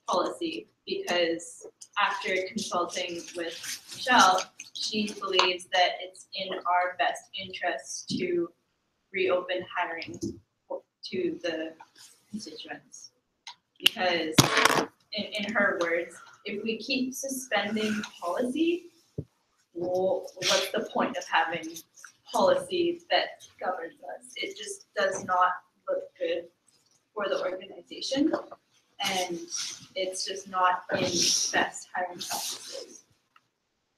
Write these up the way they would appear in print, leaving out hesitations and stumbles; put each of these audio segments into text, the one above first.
policy because after consulting with Michelle, she believes that it's in our best interest to reopen hiring to the constituents. Because in her words, if we keep suspending policy, well, what's the point of having policy that governs us? It just does not look good for the organization, and it's just not in best hiring practices.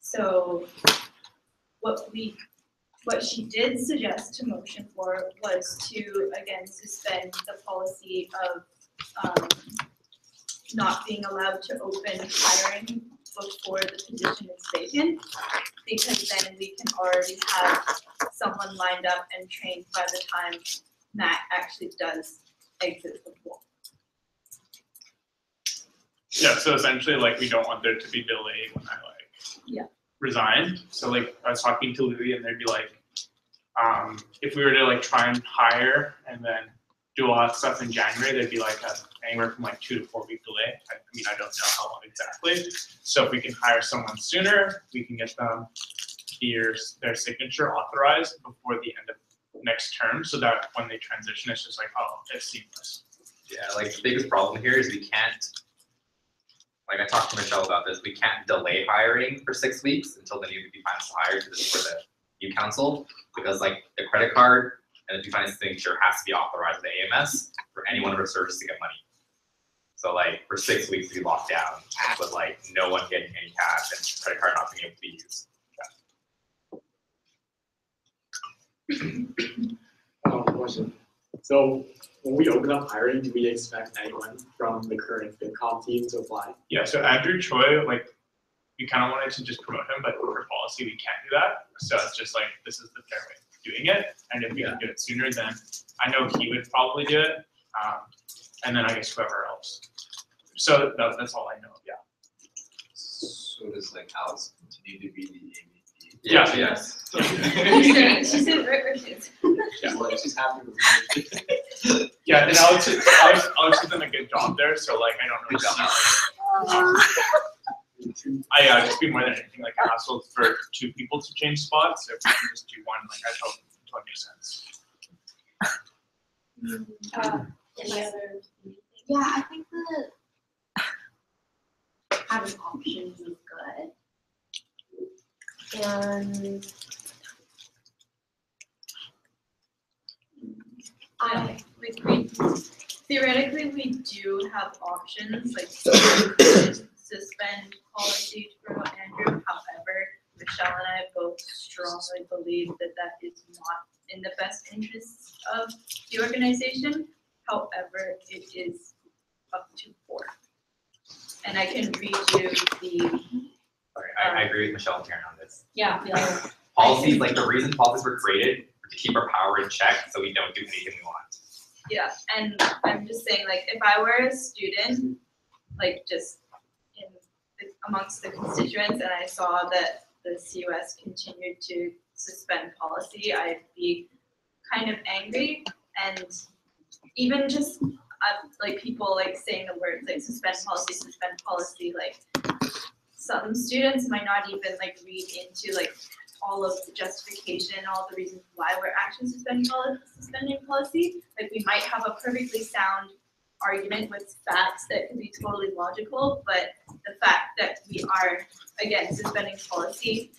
So what she did suggest to motion for was to again suspend the policy of not being allowed to open hiring before the position is vacant, because then we can already have someone lined up and trained by the time Matt actually does exit the pool. Yeah, so essentially, like, we don't want there to be delay when I resign. So like, I was talking to Louis, and they'd be like, if we were to like try and hire and then do a lot of stuff in January, they'd be like anywhere from like 2 to 4 week delay. I mean, I don't know how long exactly. So if we can hire someone sooner, we can get them their signature authorized before the end of next term, so that when they transition, it's just like, oh, it's seamless. Yeah, like the biggest problem here is we can't, like I talked to Michelle about this, we can't delay hiring for 6 weeks until the new VP Finance is hired for the new council, because like the credit card and the VP Finance signature has to be authorized by the AMS for any one of our services to get money. So like for 6 weeks to be locked down with like no one getting any cash and credit card not being able to be used. Question. So when we open up hiring, do we expect anyone from the current FinCom team to apply? Yeah, so Andrew Choi, like, we kind of wanted to just promote him, but for policy, we can't do that. So it's just like, this is the fair way of doing it. And if we can do it sooner, then I know he would probably do it. And then I guess whoever else. So that's all I know, yeah. So does like Alex continue to be the MVP? Yeah. Yes. She said where she is. She's happy with me. Yeah, and Alex has done a good job there, so like I don't know if I just be more than anything like a hassle for 2 people to change spots. If we can just do one, like I hope it makes sense. Any other? Yeah, I think that having options is good. And we theoretically we do have options, like suspend policy to promote Andrew. However, Michelle and I both strongly believe that that is not in the best interests of the organization. However, it is up to 4. And I can read you the. Sorry, I agree with Michelle and Karen on this. Yeah. Policies, like the reason policies were created to keep our power in check so we don't do anything we want. Yeah, and I'm just saying, like, if I were a student, like, just amongst the constituents, and I saw that the CUS continued to suspend policy, I'd be kind of angry, and even just like people like saying the words like suspend policy, like some students might not even like read into like all of the justification, all the reasons why we're actually suspending policy. Like we might have a perfectly sound argument with facts that could be totally logical, but the fact that we are again suspending policy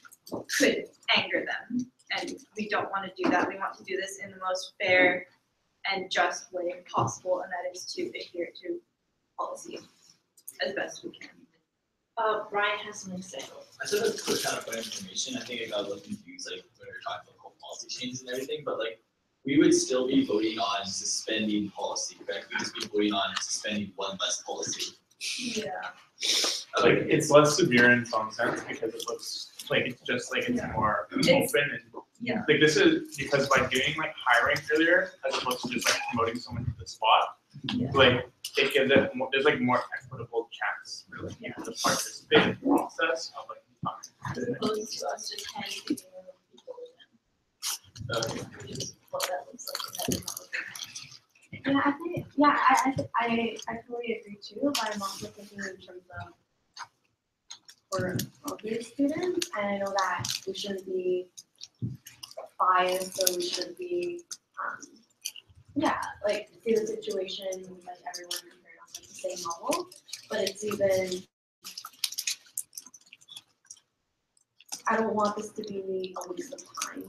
could anger them, and we don't want to do that. We want to do this in the most fair and just way possible, and that is to adhere to policy as best we can. Brian has something to say. I sort of quick kind of point of information. I think I got a little confused like when we were talking about whole policy changes and everything, but like we would still be voting on suspending policy, correct? We'd just be voting on suspending one less policy. Yeah. Like it's less severe in some sense because it looks like it's just like it's more open and like this is because by doing like hiring earlier as opposed to just like promoting someone to the spot, like it gives it more, there's like more equitable chance for like to participate in the process of like As opposed to us just handing people in, which is what that looks like in that Yeah, I think, yeah, I totally agree too, but I'm also thinking in terms of for other students, and I know that we shouldn't be biased or we shouldn't be, yeah, like see the situation with like everyone compared on like the same level, but it's even, I don't want this to be a waste of time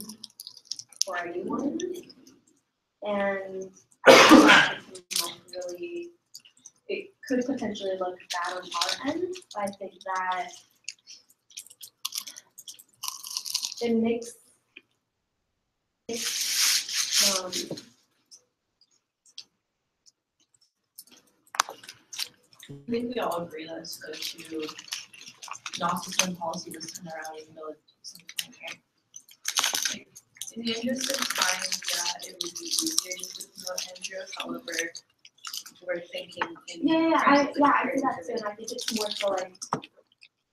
for anyone. And I think that really, it could potentially look bad on our end, but I think that it makes I think we all agree that it's good to not suspend policy this time around, even though it's something okay. In the interest of time, yeah, it would be easier just to promote Andrew, however, we're thinking in. I see that too, and I think it's more so like,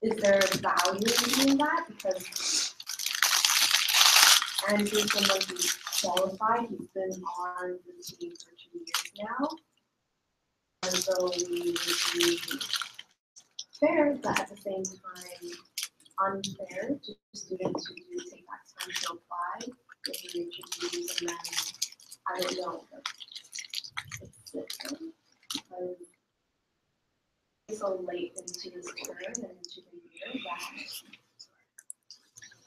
is there value in doing that? Because Andrew's someone who's qualified, he's been on the team for 2 years now. And so we would be fair, but at the same time unfair to students who do take that time to apply, if we introduce and then, I don't know, it's different. Because it's so late into this term and into the year that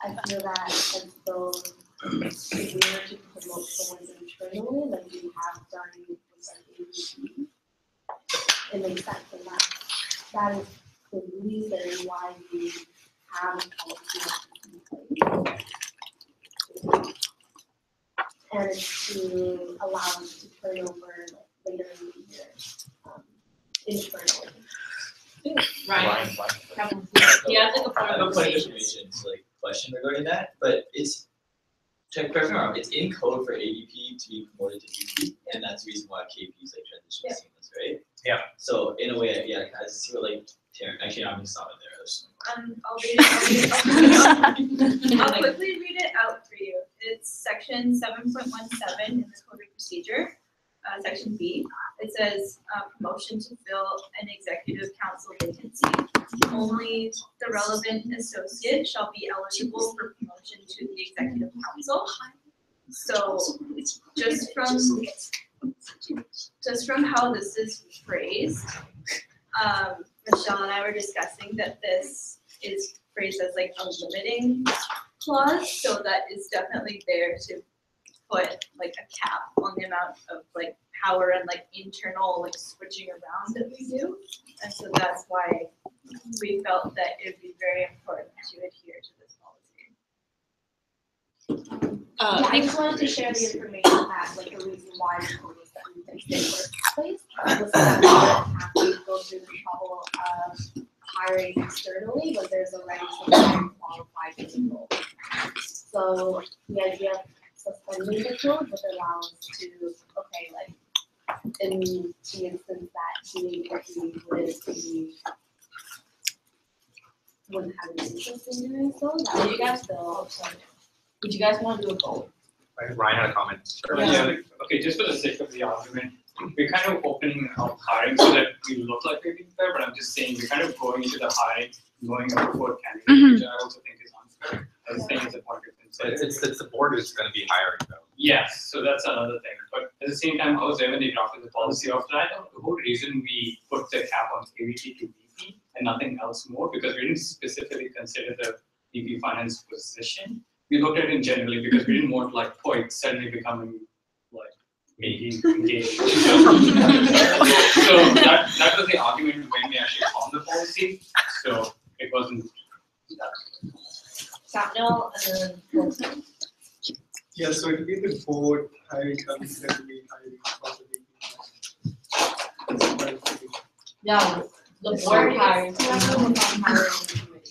I feel that as though if we were to promote someone internally, like we have done with like ABC, it makes sense, and that is the reason why we have a policy in place. And it's to allow us to turn over like later in the year, internally. Ryan, Kevin, he has like a I have a point of conversation. information, like question regarding that, but it's, check, correct me if I'm wrong, it's in code for AVP to be promoted to VP, and that's the reason why KP is like transition seamless, right? Yeah. So in a way, yeah, I see what like, actually, I'm gonna stop it there. I'll read it, I'll quickly read it out for you. It's section 7.17 in the code of procedure, section B. It says, promotion to fill an executive council vacancy. Only the relevant associate shall be eligible for promotion to the executive council. So just from how this is phrased, Michelle and I were discussing that this is phrased as like a limiting clause, so that is definitely there to put like a cap on the amount of like power and like internal like switching around that we do. And so that's why we felt that it would be very important to adhere to this policy. Yeah, I just wanted to share the information that, like, the reason why the code was that we fixed it in the first place was that we didn't have to go through the trouble of hiring externally, but there's already some qualified people. So the idea of suspending the code would allow us to, okay, like, in the instance that he or he wouldn't have an interest in doing so, that Would would you guys feel, would you guys want to do a vote? Ryan had a comment. Yeah, like, okay, just for the sake of the argument, we're kind of opening up hiring so that we look like we're being fair, but I'm just saying we're kind of going into the hiring, knowing a preferred candidate, which I also think is unfair. I just think it's a point of But consideration. it's the board who's gonna be hiring though. Yes, so that's another thing, but at the same time, I was there when they drafted the policy after that, the whole reason we put the cap on AVP to VP and nothing else more, because we didn't specifically consider the VP finance position. We looked at it generally because we didn't want like, oh, it's suddenly becoming like maybe engaged. So that was the argument when we actually found the policy, so it wasn't that. Sapnell and then Wilson. Yeah, so it'll be the board hiring committee that will be hiring for the VP. No, the board hires.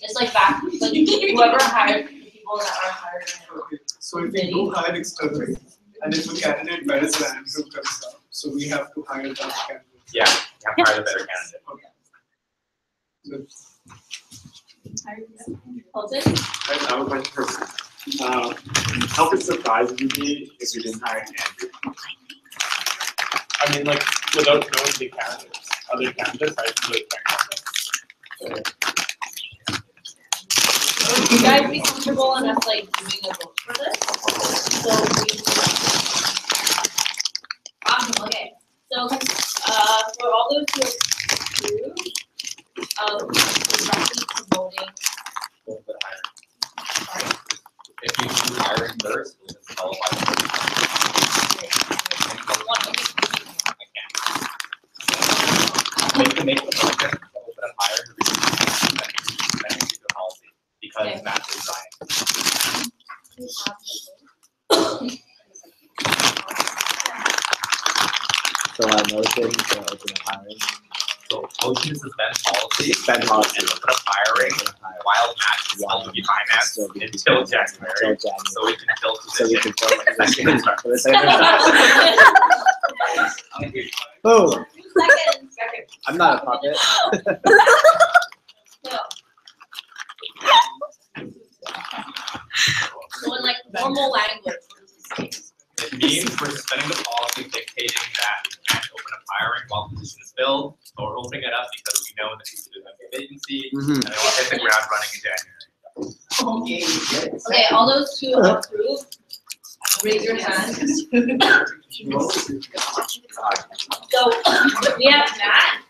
It's like back, like whoever hired the people that are hired. Okay, so if we do hire externally, and if a candidate better than Andrew comes up, so we have to hire that candidate. Yeah, you have to hire the better candidate. So Wilson? I have a question for, how surprised would you be if you didn't hire Andrew? I mean, like, without knowing the candidates, other candidates, I really can't comment. Would you guys be comfortable in us like doing a vote for this? So awesome, okay. So for all those who approve of directly promoting, sorry, If you do hiring first, we'll just qualify. Make the motion to open up hiring to reduce the policy because Matt is resigning. So our motion to open up hiring. So motion to suspend policy Suspend policy. and open up hiring while Matt is still to be financed until January. Until January. So we can fill So we position. can fill Like a second start. For the second Boom. Second. I'm not a puppet. So. So in like normal language, what does it say? It means we're suspending the policy dictating that we can't open up hiring while the position is filled. So we're opening it up because we know in the future there's going to be a vacancy and then we'll hit the ground running in January. Okay, all those who approve, raise your hand. So we have Matt.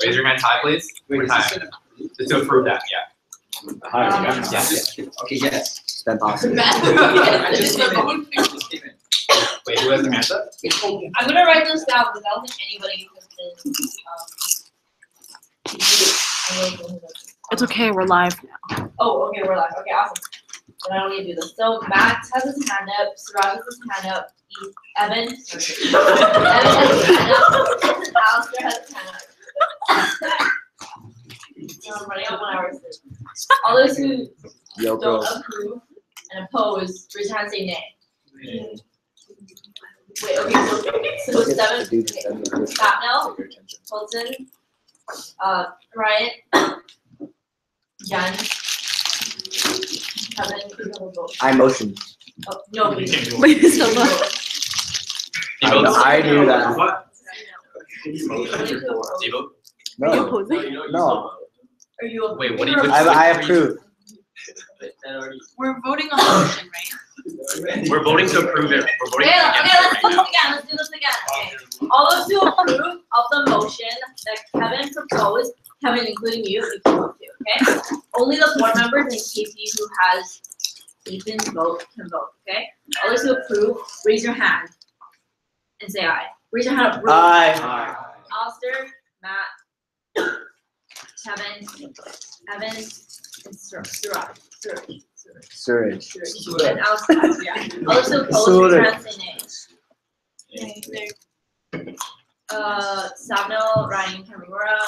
Raise your hand high, please. We're time. Just to approve that, yeah. Okay, yes. Suspend policy. Matt. Wait, who has their hands up? I'm gonna write this down because I don't think anybody has been. It's okay, we're live. Oh, okay, we're live. Okay, awesome. Then I don't need to do this. So Matt has his hand up, Suraj has his hand up, Evan has his hand up, Alistair has his hand up. I'm running out 1 hour. All those who don't approve and oppose, raise your hand and say nay. Wait, okay, so 7, Scotnell, Colton, Ryan, Jen, Kevin, who have a vote? I motion. Oh, no, we You can do it. Wait, so what? I knew that. Do you vote? Are you No, opposing? no. Are you? Wait, what do you? I approve. We're voting on the motion, right? We're voting to approve it. We're voting Okay, against okay, it let's right do now. this again, let's do this again, okay. All those who approve of the motion that Kevin proposed, Kevin, including you, you can vote too, okay? Only the board members and KP who has Ethan's vote can vote, okay? All those who approve, raise your hand and say aye. Raise your hand, approve. Aye. Alistair, Matt, Kevin, Evan, and Suraj. Surge. And Alistair, yeah. All those who oppose, raise your hand and say nay. Sabnel, Ryan, Kamimura,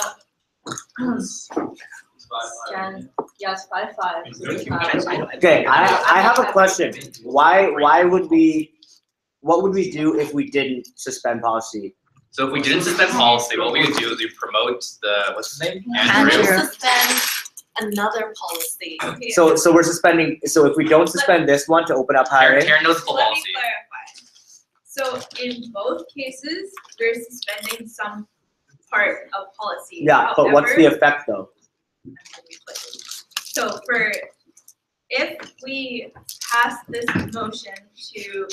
Jen, yes, 5-5. Okay, I have a question. Why would we, what would we do if we didn't suspend policy? So if we didn't suspend policy, what we would do is we promote the, what's his name? Andrew. Suspend another policy. So we're suspending, so if we don't suspend this one to open up hiring, Karen knows the full Let me policy. clarify. So in both cases, we're suspending some part of policy. yeah, but what's the However, effect though? So if we pass this motion to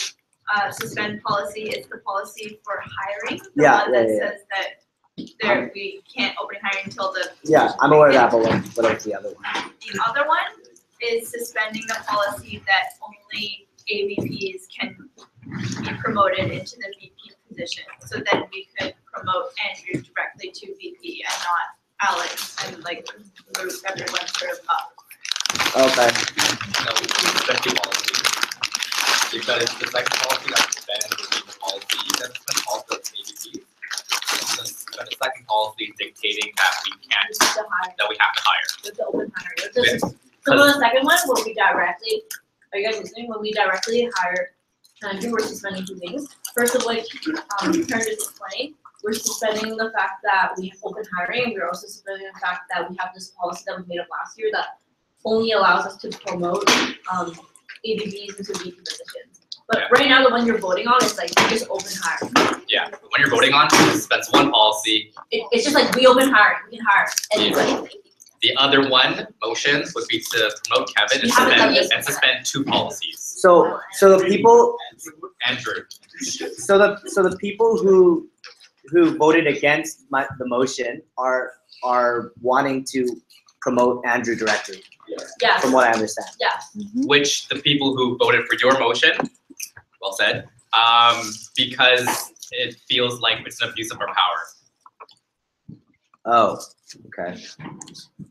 suspend policy, it's the policy for hiring. The Yeah, one yeah, that yeah. says that we can't open hiring until the. Yeah, I'm aware of that, but what is the other one? The other one is suspending the policy that only AVPs can be promoted into the VP position. So then we could promote Andrew directly to VP and not Alex and like move everyone sort of up. Okay. No, we suspend the policy. Because the second policy that suspends would be the policy, that's the policy of AVP. But the second policy dictating that we can't, With the hire, that we have to hire. with the open hiring. So for the second one, when we directly, are you guys listening? When we directly hire Andrew, we're suspending 2 things. First of which, Karen just explained, we're suspending the fact that we have open hiring, and we're also suspending the fact that we have this policy that we made up last year that only allows us to promote AVPs into VP positions. But right now, the one you're voting on is like just open hiring. Yeah, when you're voting on, that's one policy. It's just like we open hiring, we can hire anybody. The other one motion would be to promote Kevin We haven't done this. and suspend 2 policies. So the people, Andrew, so the people who voted against the motion are wanting to promote Andrew directly, Yes, from what I understand. yes. which the people who voted for your motion, well said, because it feels like it's an abuse of our power. Oh, okay.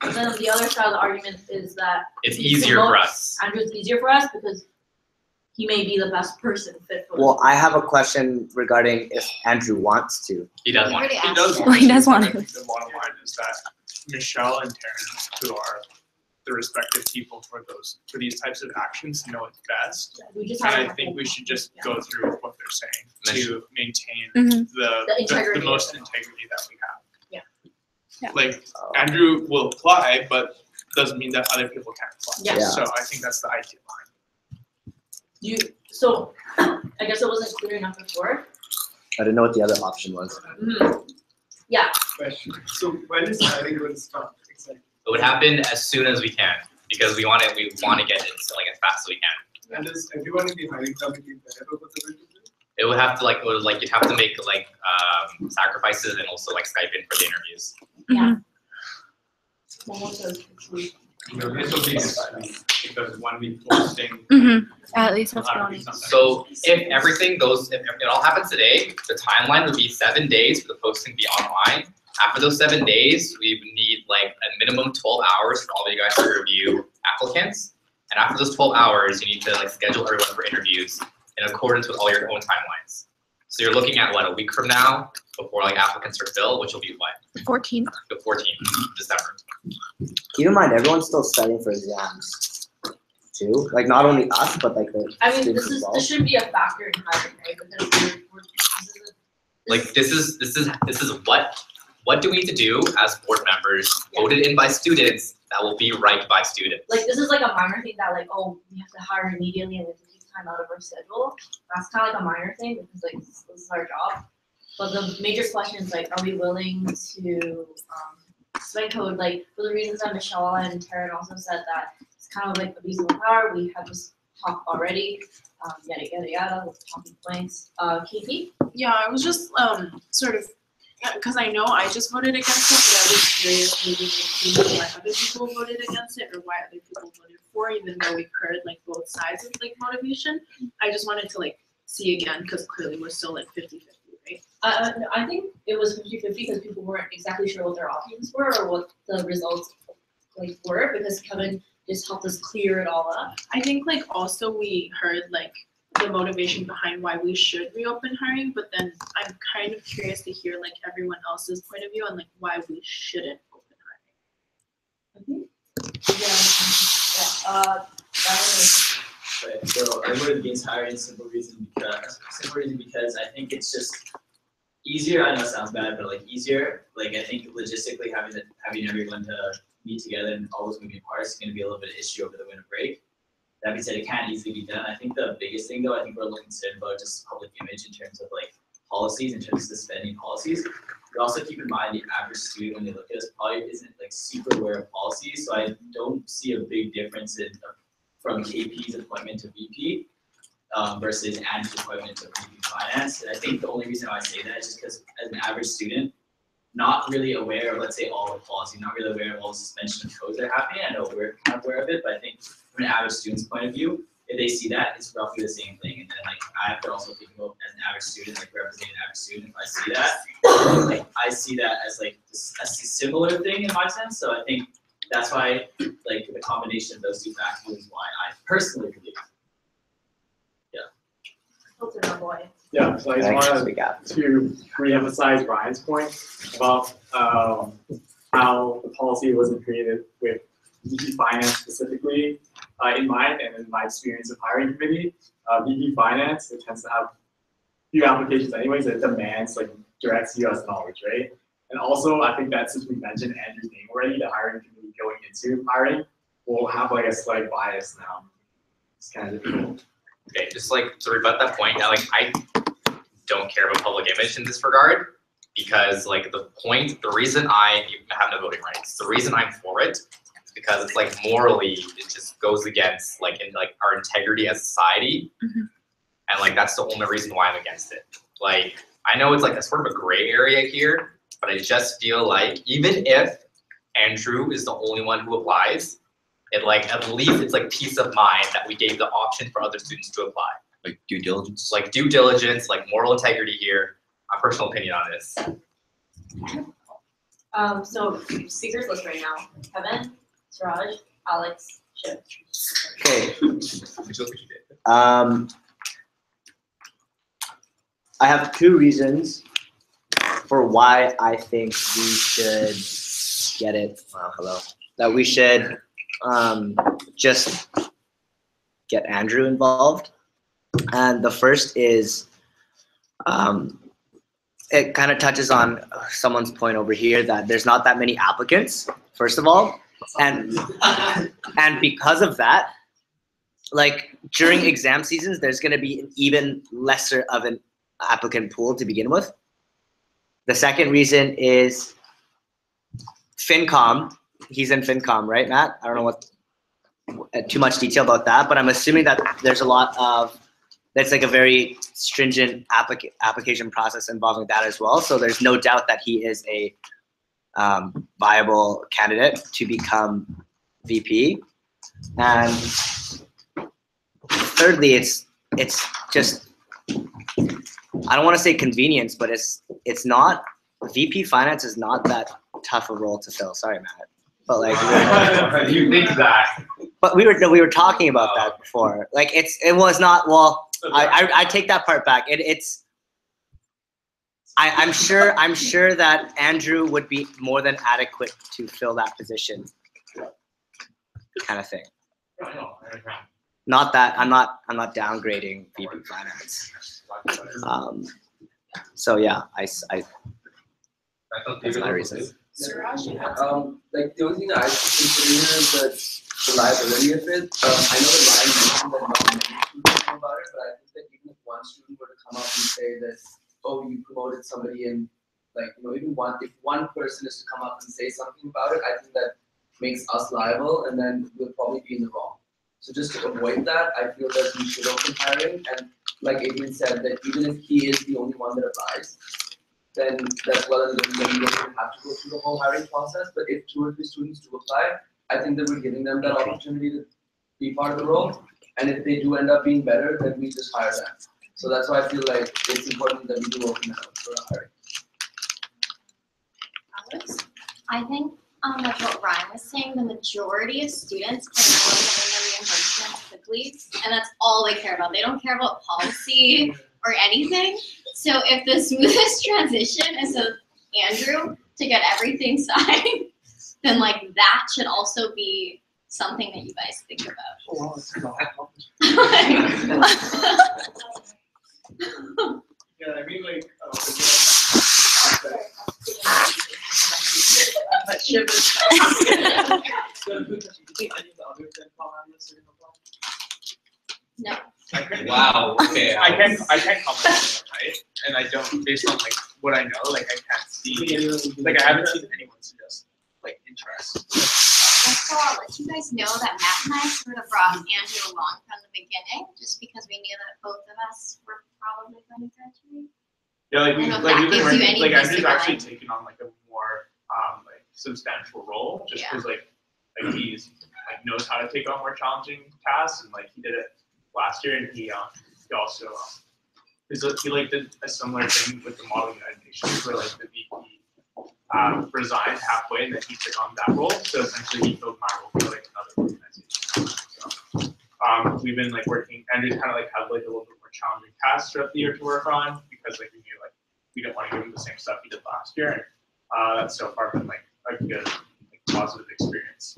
And then the other side of the argument is that It's he easier for promotes- us. Andrew's easier for us because he may be the best person fit for. Well, I have a question regarding if Andrew wants to. He does want. He does. Well, he does want to. The bottom line is that Michelle and Taryn, who are the respective people for these types of actions, know it best. We just And have I think we should just go through what they're saying to maintain Mhm. the integrity. most integrity that we have. Yeah. Yeah. Like Andrew will apply, but doesn't mean that other people can't apply. Yeah. Yeah. So I think that's the idea behind. So I guess it wasn't clear enough before. I didn't know what the other option was. Yeah, Question. So when is hiring going to start exactly? It would happen as soon as we can because we want to get it like as fast as we can. And is everyone in the hiring committee there over the winter? It would have to you'd have to make sacrifices and also like Skype in for the interviews. yeah. This will be this week, because 1 week posting. At least will that's have to be going. sometime. So if everything goes, if it all happens today, the timeline would be 7 days for the posting to be online. After those 7 days, we would need like a minimum 12 hours for all of you guys to review applicants. And after those 12 hours, you need to like schedule everyone for interviews in accordance with all your own timelines. So you're looking at what, a week from now before like applicants are filled, which will be what, 14th. the 14th of December. Keep in mind, everyone's still studying for exams too. Like not only us, but like the I mean, students as well. this shouldn't be a factor in hiring, right? Because This is what do we need to do as board members, voted in by students, that will be right by students. like this is like a minor thing that like, oh, we have to hire immediately and we have to take time out of our schedule. That's kind of like a minor thing because like this is our job. But the major question is like, are we willing to spend code like for the reasons that Michelle and Taryn also said that it's kind of like abuse of power. We had this talk already, yada yada yada with talking points. KP? Yeah, I was just sort of because I know I just voted against it, but I was curious maybe why other people voted against it or why other people voted for, even though we heard like both sides of like motivation. I just wanted to like see again because clearly we're still like 50-50, right? I think it was 50-50 because people weren't exactly sure what their options were or what the results like were because Kevin just helped us clear it all up. I think like also we heard like the motivation behind why we should reopen hiring, but then I'm kind of curious to hear like everyone else's point of view on like why we shouldn't open hiring. Right, so I voted against hiring simple reason because I think it's just easier. I know it sounds bad, but like easier. Like I think logistically having everyone to meet together and all those moving parts is going to be a little bit of an issue over the winter break. That being said, it can't easily be done. I think the biggest thing though, I think we're a little concerned about just public image in terms of like policies, in terms of suspending policies. But also keep in mind the average student when they look at us probably isn't like super aware of policies. So I don't see a big difference in from KP's appointment to VP versus Andrew's appointment to VP Finance. And I think the only reason why I say that is just because as an average student, not really aware of, let's say, all the policy, not really aware of all the suspension of codes that are happening. I know we're kind of aware of it, but I think from an average student's point of view, if they see that, it's roughly the same thing. And then like I have to also think about as an average student, like representing an average student, if I see that, like I see that as like a similar thing in my sense. So I think that's why like the combination of those two factors is why I personally believe. Yeah, so I just wanted to re-emphasize Ryan's point about how the policy wasn't created with VP Finance specifically in mind, and in my experience of hiring committee, VP Finance, it tends to have few applications anyways that demands like direct US knowledge, right? And also, I think that since we mentioned Andrew's name already, the hiring committee going into hiring will have like a slight bias now. It's kind of difficult. okay, just like to rebut that point, I don't care about public image in this regard because like the reason I have no voting rights, the reason I'm for it is because it's like morally, it just goes against like our integrity as a society, and like that's the only reason why I'm against it. Like I know it's like a sort of a gray area here, but I just feel like even if Andrew is the only one who applies, it like at least it's like peace of mind that we gave the option for other students to apply. Like due diligence. Like due diligence, like moral integrity here. My personal opinion on this. So speakers list right now, Kevin, Suraj, Alex, Shiv. Okay. I have two reasons for why I think we should get it. Hello. That we should just get Andrew involved. And the first is, it kind of touches on someone's point over here that there's not that many applicants, first of all. And because of that, like during exam seasons, there's going to be an even lesser of an applicant pool to begin with. The second reason is FinCom. He's in FinCom, right, Matt? I don't know what too much detail about that, but I'm assuming that there's a lot of, that's like a very stringent application process involving that as well. So there's no doubt that he is a viable candidate to become VP. And thirdly, it's just, I don't want to say convenience, but it's not, VP finance is not that tough a role to fill. Sorry, Matt. But like you think that. But we were talking about that before. Like it was not, well, I take that part back. I'm sure that Andrew would be more than adequate to fill that position, kind of thing. Not that I'm not downgrading VP finance. So yeah, that's my reason. Like the only thing that I consider here is the liability of it. I know that Ryan mentioned that not many students know about it, but I think that even if one student were to come up and say that, oh, you promoted somebody, and like even if one person is to come up and say something about it, I think that makes us liable, and then we'll probably be in the wrong. So just to avoid that, I feel that we should open hiring, and like Adrian said, that even if he is the only one that applies, then that's well and good, then we don't have to go through the whole hiring process. But if 2 or 3 students do apply, I think that we're giving them that opportunity to be part of the role. And if they do end up being better, then we just hire them. So that's why I feel like it's important that we do open that up for hiring. Alex? I think like what Ryan was saying, the majority of students care about getting the reimbursement quickly, and that's all they care about. They don't care about policy or anything. So if the smoothest transition is of Andrew to get everything signed, then like that should also be something that you guys think about. Yeah, I mean like. But Shiv is. No. Wow. Okay. I can't comment on it, right? And I don't, based on like what I know, like I can't see, like I haven't seen anyone suggest like interest. So I'll let you guys know that Matt and I sort of brought Andrew along from the beginning, just because we knew that both of us were probably going to graduate. Yeah, like I don't know if we've that been gives you working, any like peace Andrew's of actually mind. taken on like a more like substantial role, just because like he's like knows how to take on more challenging tasks, and like he did it last year, and he also he like did a similar thing with the Model United Nations, where like the VP resigned halfway, and then he took on that role. So essentially, he filled my role for like another organization. So we've been like working. Andrew's kind of like had like a little bit more challenging tasks throughout the year to work on, because like we knew like we didn't want to give him the same stuff he did last year. And that's so far been like a good, like, positive experience.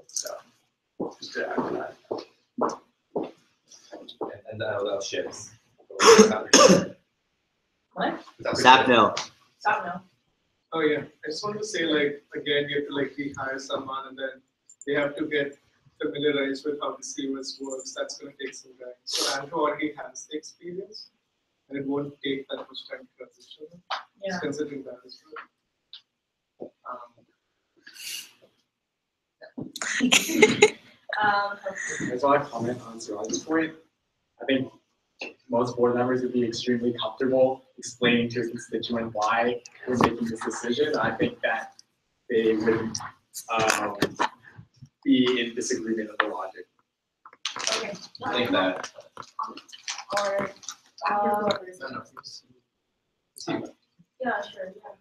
So just to add to that. And that was shifts. What? Sapno. Stop now. Oh yeah, I just want to say like again, you have to like rehire someone, and then they have to get familiarized with how the COS works, that's gonna take some time. So Andrew already has the experience, and it won't take that much time to transition. Yeah. Just considering that as well. I just want to comment on Suraj's point. I think most board members would be extremely comfortable explaining to a constituent why we're making this decision. I think that they wouldn't be in disagreement of the logic. Okay. I think that. Or, yeah, sure, yeah.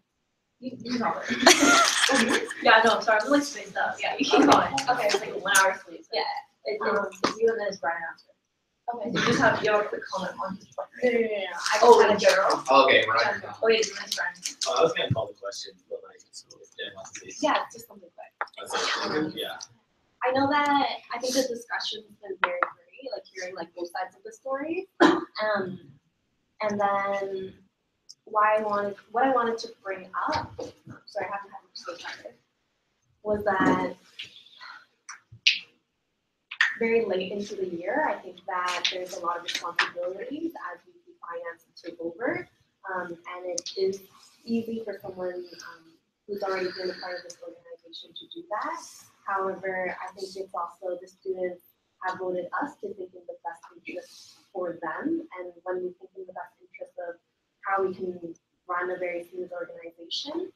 You know it. Yeah, no, sorry, I'm like spaced out. Yeah, you keep going. Okay, it's like a 1 hour sleep. So. Yeah. It's you and then it's Brian after. Okay, so you have a quick comment on his point, right? Yeah. Oh, in general? Okay, we're not. Oh, yeah, it's Brian. I was gonna call the question, but like, so if Jen wants to say. Yeah, just something quick. Yeah. I know that I think the discussion's been very great, like hearing like both sides of the story. And then what I wanted to bring up, sorry, I haven't had so tired, was that very late into the year, I think that there's a lot of responsibilities as VP Finance to take over. And it is easy for someone who's already been a part of this organization to do that. However, I think it's also the students have voted us to think in the best interest for them. And when we think in the best interest of how we can run a very smooth organization,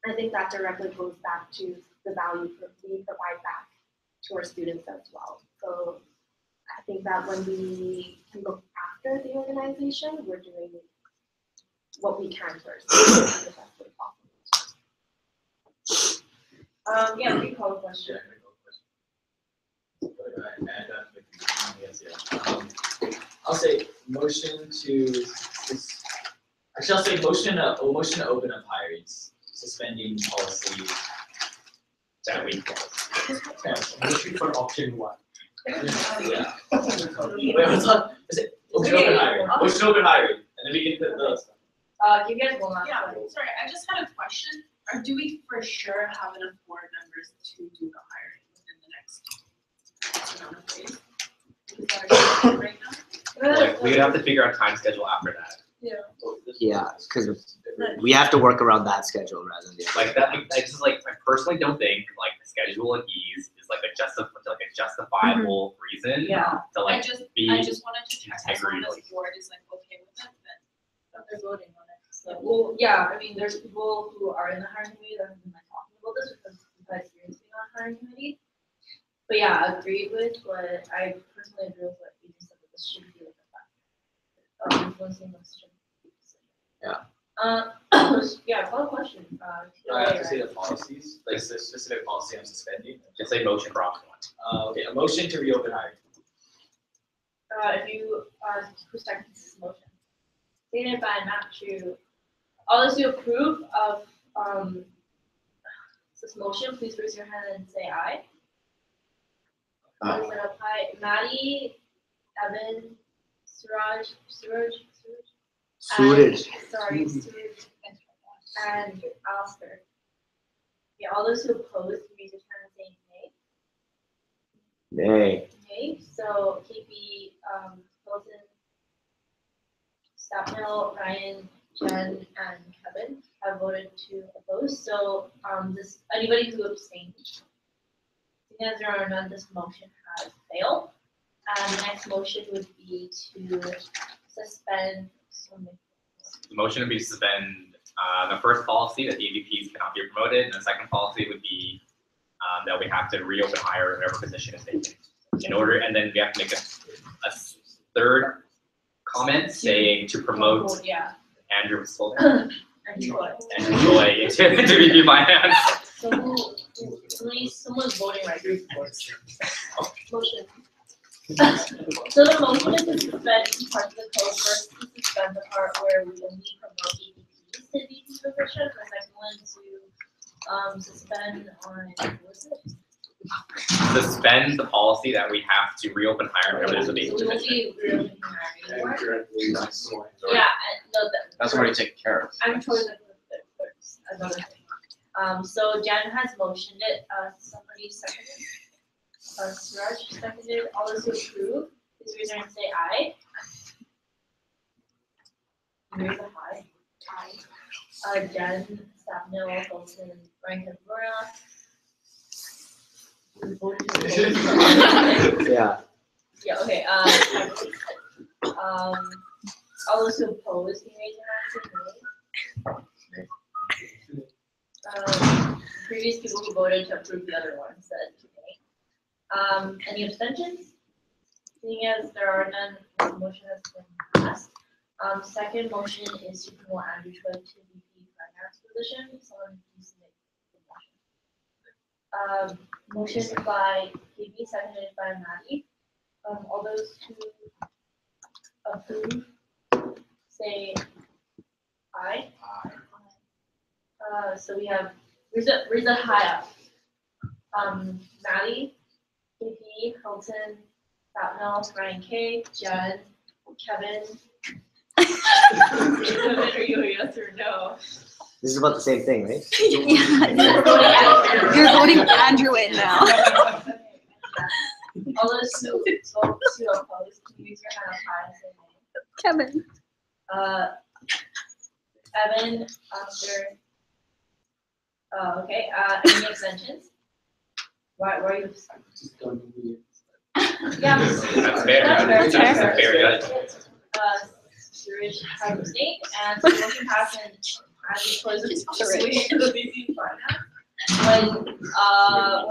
I think that directly goes back to the value we provide back to our students as well. So I think that when we can look after the organization, we're doing what we can first in the best way possible. Yeah, we call a question. I'll say motion to, actually I'll say motion to open up hirings, suspending policy that we. Motion for option 1. Yeah. Wait, what's on, is it, motion to open hiring, motion to open hiring, and then we can put those. You guys will not. Yeah, sorry, I just had a question. Or do we for sure have enough board members to do the hiring within the next amount of days? Is that our right now? Like, we'd have to figure out time schedule after that. Yeah, because we have to work around that schedule rather than the other. Like that, I just like, I personally don't think like the schedule of ease is like a justifiable reason Yeah. to like I just be wanted to check as long integrity. as the board is like okay with it, then They're voting on it. So, well, yeah, I mean, there's people who are in the hiring committee that have been like talking about this because we've had experience being on hiring committee. But yeah, agreed with what I personally agree with what you just said, that this should be like a factor. Influencing the decision. Yeah. Yeah, call a question. I have to say the policies, like the specific policy on suspending. Just say motion for option 1. Okay, a motion to reopen hiring. If you, who seconds this motion? Stated by Matt Chu. All those who approve of this motion, please raise your hand and say aye. Those that apply, Maddie, Evan, Suraj, Suraj. Sorry, Suraj, and Alistair. Yeah, all those who oppose, raise your hand and say nay. Nay. Okay, so KP, Hilton, Stapnell, Ryan, Jen, and Kevin have voted to oppose. So anybody who abstained, seeing as there are none, this motion has failed. The next motion would be to suspend. The motion would be to suspend the first policy that the EVPs cannot be promoted, and the second policy would be that we have to reopen hire whatever position is vacant. And then we have to make a third comment saying to promote Yeah. Andrew Spolter And Troy. and Joy into VP Finance. Someone's voting right. Motion. So the motion is to suspend parts of the code. First, to suspend the part where we only promote EVPs to VP position. The second one to suspend on, what was it? Suspend the policy that we have to reopen hire whenever there's a vacant We won't position. be reopening hiring anymore. Yeah. Yeah, no, That's already taken care of. I'm Troy's another thing. So Jen has motioned it, somebody seconded. Suraj seconded. All those who approve, please raise your hand and say aye. Raise a high. Aye. Jen, Sapno, Colton, Frank, and Laura. Yeah. Yeah, okay, all those who oppose, can you raise your hand and say nay? Previous people who voted to approve the other one said nay. Any abstentions? Seeing as there are none, the motion has been passed. Second motion is to promote Andrew Choi to VP Finance position. Someone please make the motion. Motion by KB, seconded by Maddie. All those who approve, say aye. So we have Riza high up. Maddie, KB, Hilton, Sapno, Ryan K, Jen, Kevin. Kevin, are you a yes or no? This is about the same thing, right? Yeah. You're voting Andrew in now. All those who oppose, can you use your hand up high and say nay? Kevin. Evan, after. Okay, any abstentions? Why are you? Just don't be. Yeah. That's fair. That's That's fair judgment. Suresh has abstained, and so the motion passed and Andrew Choi is officially the VP Finance.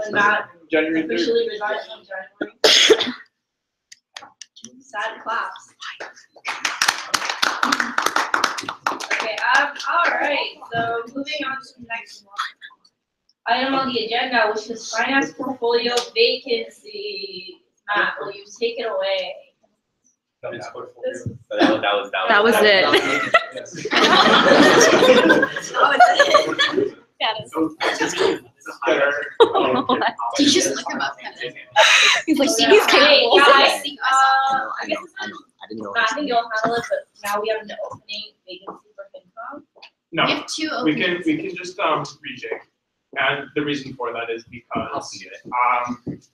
When Matt January 3rd. officially resigns on January. Sad claps. Okay, all right, so moving on to the next item on the agenda, which is finance portfolio vacancy. Matt, will you take it away? But that was it. He's just like about Kevin. He's like, see, Okay, he's capable. guys, I I guess didn't know. Matt, I think you'll handle it, but now we have an opening vacancy for FinCom. No, We have two we openings. can just rejig. And the reason for that is because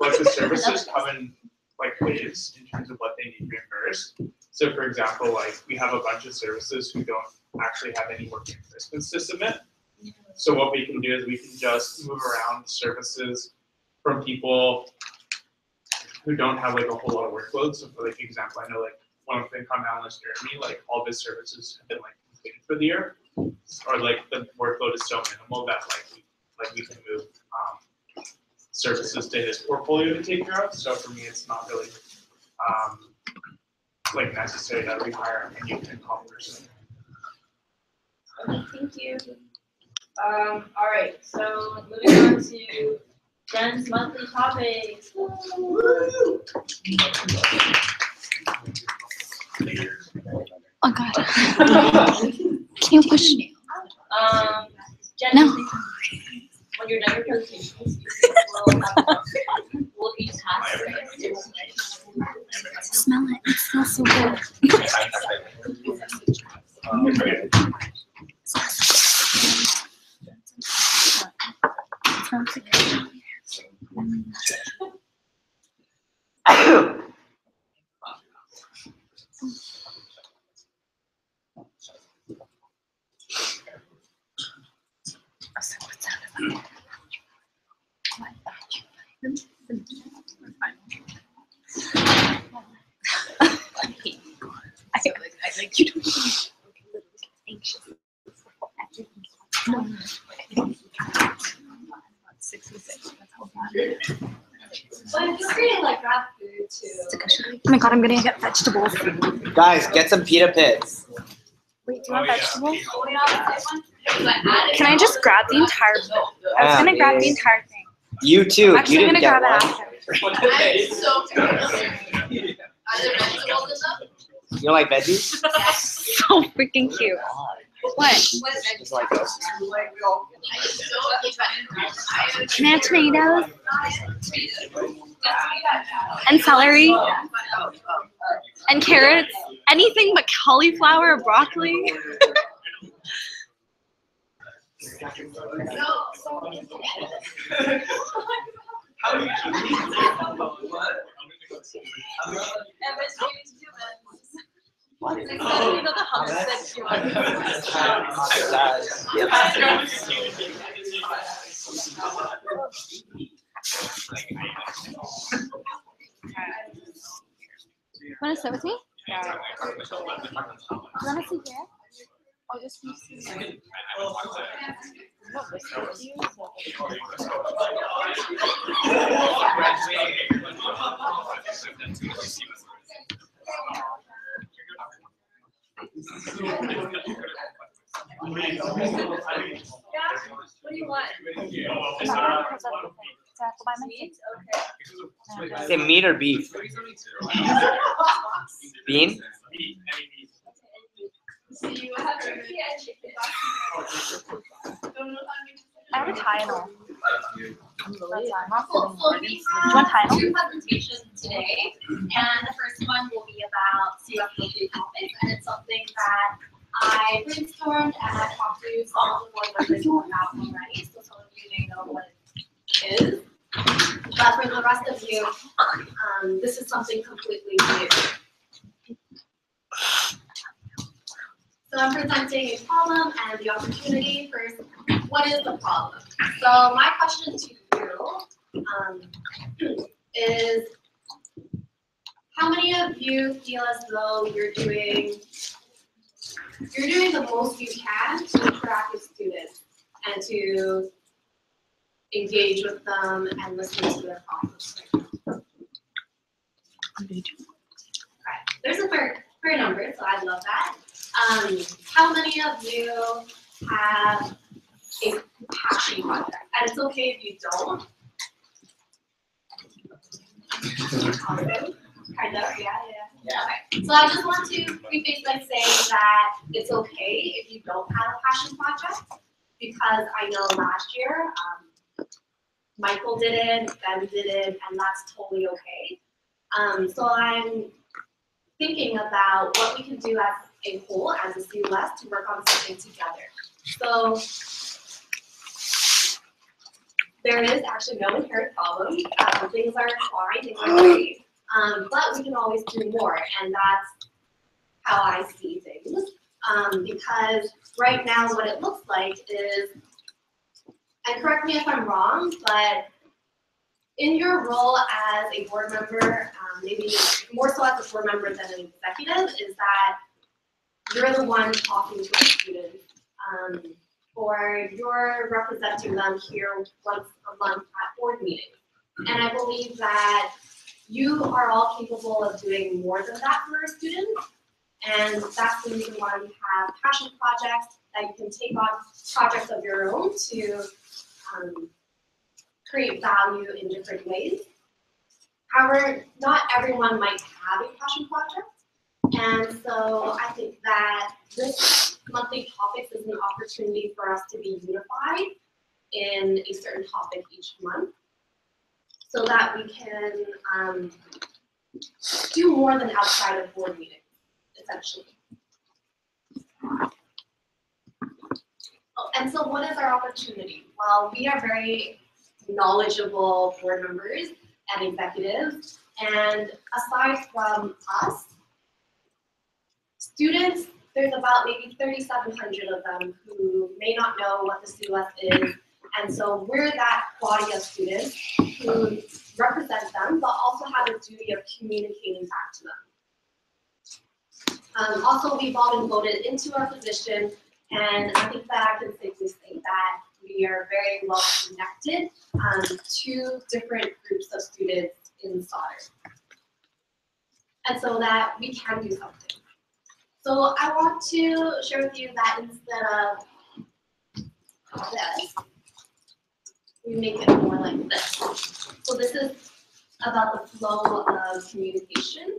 like the services come in like waves in terms of what they need reimbursed. So for example, like we have a bunch of services who don't actually have any working reimbursements to submit. So what we can do is we can just move around services from people who don't have like a whole lot of workload. So for like example, I know like one of the FinCom analysts near me, like all of his services have been like completed for the year, or like the workload is so minimal that like we can move services to his portfolio to take care of. So for me, it's not really like necessary that we hire a new FinCom person. Okay, thank you. All right, so moving on to Jen's monthly topics. Oh God. Can you push? Jen, No. when you're done your presentations, we'll each task. Smell it. It smells so good. I like you to Anxious. But you're getting like grab food too. Oh my God, I'm gonna get vegetables. Guys, get some pita pits. Wait, do you want vegetables? Can Can I just grab the entire? I was gonna grab the entire thing. You too. Actually, You I'm didn't gonna get grab it one. after. I'm so tired. Are there vegetables enough? You don't like veggies? So freaking cute. What? Just like this. Can I have tomatoes? And celery? And carrots? Anything but cauliflower or broccoli? Next time, you know the hummus that you want. Wanna sit with me? Yeah. You wanna sit here? I'll just be sitting. Not listening to you, What do you want? Meat? Okay. Say meat or beef? Bean? So you have turkey and chicken. I have a Tylenol. So we have two presentations today, and the first one will be about CUF topics, and it's something that I brainstormed and I talked to some of the board members about already, so some of you may know what it is. But for the rest of you, this is something completely new. So I'm presenting a problem and the opportunity. First, what is the problem? So my question to you is, how many of you feel as though you're doing the most you can to interact with students and to engage with them and listen to their problems? Right. There's a fair number, so I love that. How many of you have a passion project? And it's okay if you don't. Awesome. Kind of, yeah. Okay. So I just want to preface by saying that it's okay if you don't have a passion project, because I know last year Michael didn't, Ben didn't, and that's totally okay. So I'm thinking about what we can do as a whole, as a CUS, to work on something together. So there is actually no inherent problem. Things are fine, things are great, but we can always do more, and that's how I see things. Because right now what it looks like is, and correct me if I'm wrong, but in your role as a board member, maybe more so as a board member than an executive, is that you're the one talking to our students, or you're representing them here once a month at board meetings. And I believe that you are all capable of doing more than that for our students, and that's the reason why we have passion projects, that you can take on projects of your own to create value in different ways. However, not everyone might have a passion project, and so I think that this monthly topics is an opportunity for us to be unified in a certain topic each month, so that we can do more than outside of board meetings, essentially. Oh, and so what is our opportunity? Well, we are very knowledgeable board members and executives, and aside from us, students, there's about maybe 3,700 of them who may not know what the CUS is, and so we're that body of students who represent them, but also have a duty of communicating back to them. Also, we've all been voted into our position, and I think that I can safely say that we are very well connected to different groups of students in Stoddard. And so that we can do something. So I want to share with you that instead of this, we make it more like this. So this is about the flow of communication.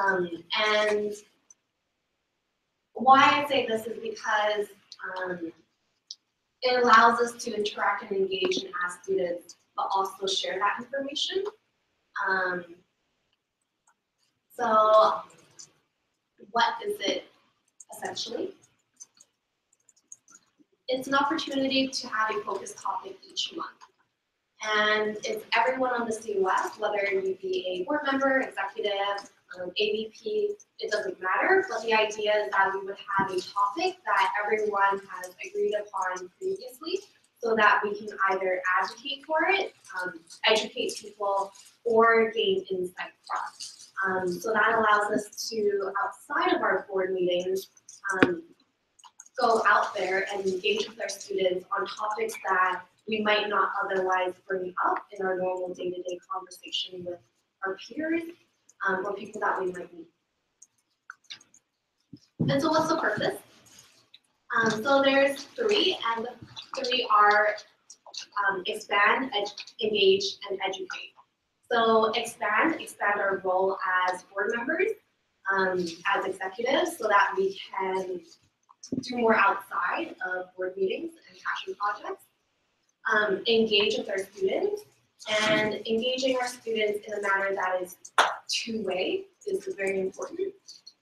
And why I say this is because it allows us to interact and engage and ask students, but also share that information. So what is it essentially? It's an opportunity to have a focused topic each month. And it's everyone on the CUS, whether you be a board member, executive, AVP, it doesn't matter. But the idea is that we would have a topic that everyone has agreed upon previously so that we can either advocate for it, educate people, or gain insight from. So that allows us to, outside of our board meetings, go out there and engage with our students on topics that we might not otherwise bring up in our normal day-to-day conversation with our peers or people that we might meet. And so what's the purpose? So there's three, and the three are expand, engage, and educate. So expand our role as board members, as executives, so that we can do more outside of board meetings and passion projects. Engage with our students, and engaging our students in a manner that is two-way is very important.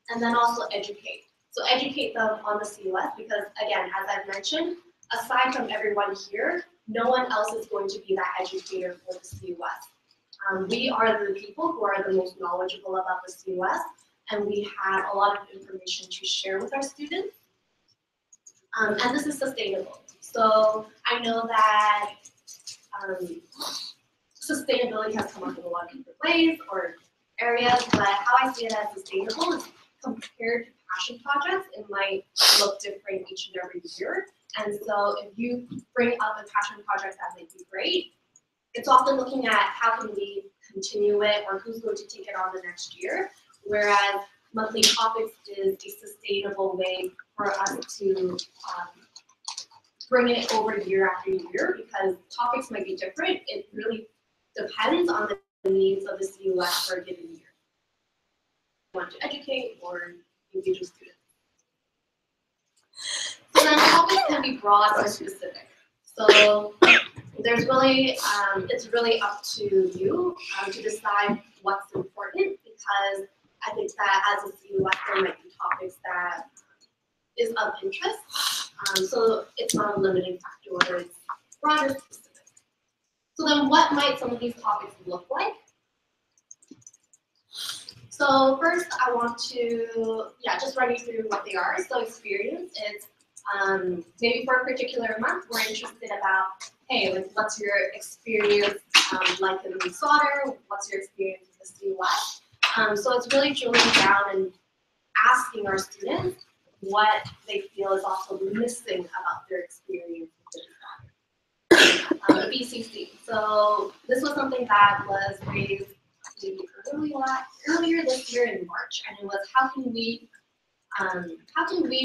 And then also educate. So educate them on the CUS because, again, as I've mentioned, aside from everyone here, no one else is going to be that educator for the CUS. We are the people who are the most knowledgeable about the CUS, and we have a lot of information to share with our students. And this is sustainable. So I know that sustainability has come up in a lot of different ways or areas, but how I see it as sustainable is compared to passion projects, it might look different each and every year. And so if you bring up a passion project that might be great, it's often looking at how can we continue it or who's going to take it on the next year. Whereas monthly topics is a sustainable way for us to bring it over year after year because topics might be different. It really depends on the needs of the CUS for a given year. You want to educate or engage with students. So then topics can be broad or specific. So there's really, it's really up to you to decide what's important because I think that as a CUS there might be topics that is of interest. So it's not a limiting factor whether it's broad or specific. So then what might some of these topics look like? So first I want to, just run you through what they are. So experience is maybe for a particular month, we're interested about, hey, like what's your experience like in Slaughter? What's your experience with the CUS? So it's really drilling down and asking our students what they feel is also missing about their experience with the BCC. So this was something that was raised maybe earlier this year in March, and it was how can we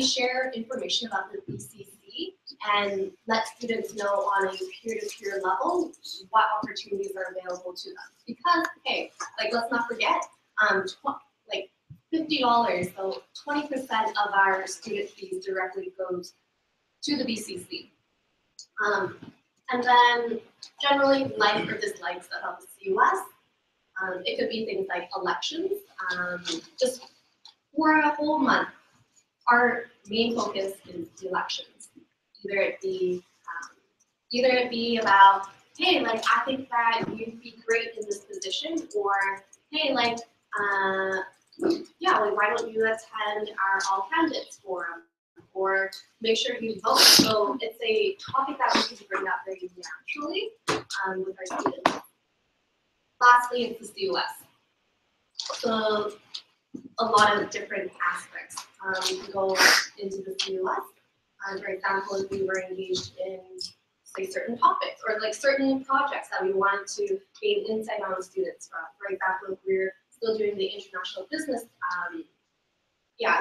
share information about the BCC and let students know on a peer-to-peer level what opportunities are available to them? Because hey, like let's not forget, like $50, so 20% of our student fees directly goes to the BCC. And then generally likes or dislikes about the CUS. It could be things like elections. Just for a whole month, our main focus is elections. Either it be about, hey, like I think that you'd be great in this position, or hey, like like why don't you attend our all candidates forum, or make sure you vote. So it's a topic that we can bring up very naturally with our students. Lastly, it's the CUS. So a lot of different aspects can go into the CUS. For example, if we were engaged in say certain topics or like certain projects that we wanted to gain insight on students from. For example, if we're still doing the international business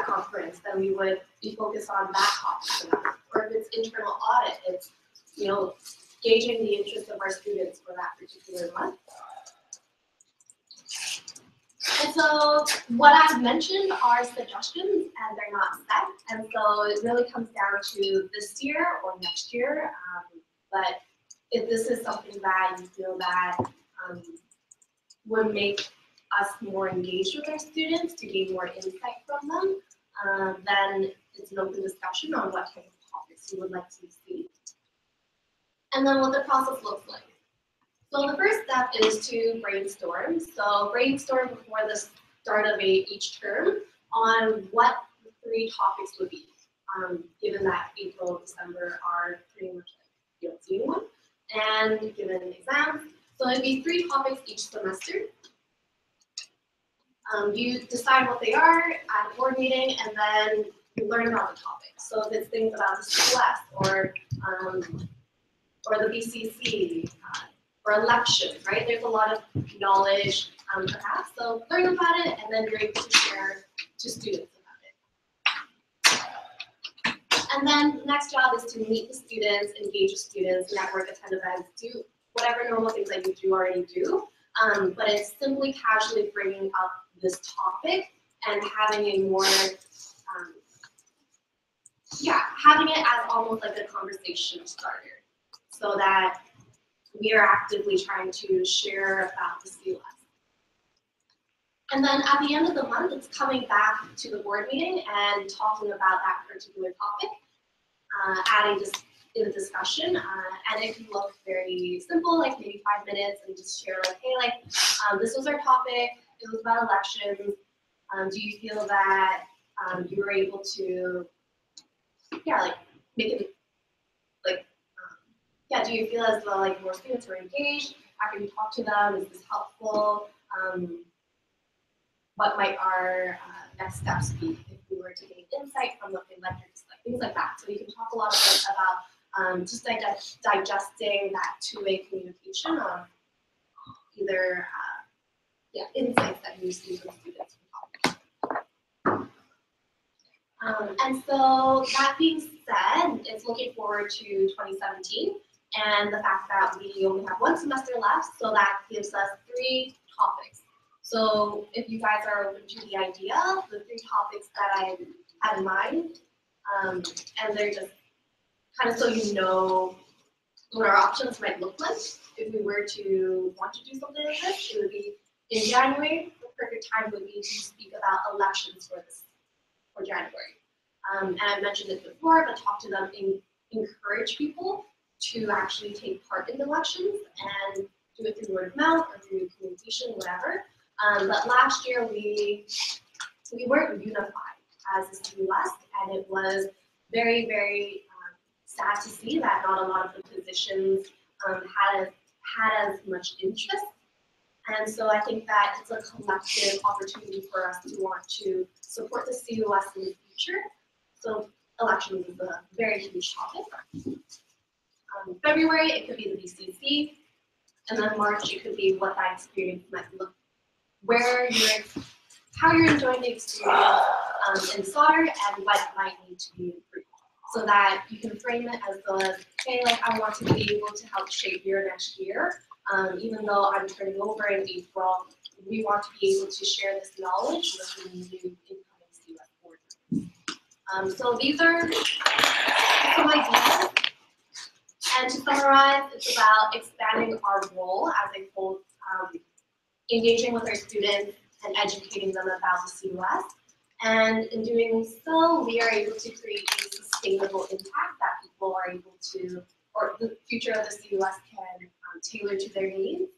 conference, then we would be focused on that topic. Or if it's internal audit, it's gauging the interest of our students for that particular month. And so what I've mentioned are suggestions and they're not set. And so it really comes down to this year or next year. But if this is something that you feel that would make us more engaged with our students to gain more insight from them, then it's an open discussion on what type of topics you would like to see. And then what the process looks like. So the first step is to brainstorm. So brainstorm before the start of each term on what the 3 topics would be, given that April, December are pretty much like you don't see anyone, and given exams. So it'd be 3 topics each semester. You decide what they are at a board meeting, and then you learn about the topics. So if it's things about the COS or the BCC or elections, right? There's a lot of knowledge perhaps. So learn about it, and then you're able to share to students about it. And then the next job is to meet the students, engage with students, network, attend events, do whatever normal things that you do already do. But it's simply casually bringing up this topic and having a more, having it as almost like a conversation starter, so that we are actively trying to share about the COS. And then at the end of the month, it's coming back to the board meeting and talking about that particular topic, adding just in the discussion, and it can look very simple, like maybe 5 minutes, and just share like, hey, like this was our topic. It was about elections. Do you feel that you were able to, like make it like, do you feel as though like more students were engaged after you talk to them? Is this helpful? What might our next steps be if we were to gain insight from what they lectured, like things like that. So you can talk a lot about just digesting that two-way communication of either insights that you receive from students. And so that being said, it's looking forward to 2017 and the fact that we only have 1 semester left, so that gives us 3 topics. So if you guys are open to the idea, the 3 topics that I had in mind, and they're just kind of so you know what our options might look like if we were to want to do something like this. It would be in January. The perfect time would be to speak about elections for January. And I mentioned it before, but talk to them, encourage people to actually take part in elections and do it through word of mouth or through communication, whatever. But last year we weren't unified as a CUS, and it was very, very sad to see that not a lot of the positions had as much interest. And so I think that it's a collective opportunity for us to want to support the CUS in the future. So elections is a very huge topic. February, it could be the BCC, and then March, it could be what that experience might look, how you're enjoying the experience in Sauder, and what might need to be improved. So that you can frame it as though, hey, like I want to be able to help shape your next year. Even though I'm turning over in April, we want to be able to share this knowledge with the new incoming CUS board members. So these are some ideas. And to summarize, it's about expanding our role as a whole, engaging with our students and educating them about the CUS. And in doing so, we are able to create a sustainable impact that people are able to, or the future of the CUS can tailor to their needs,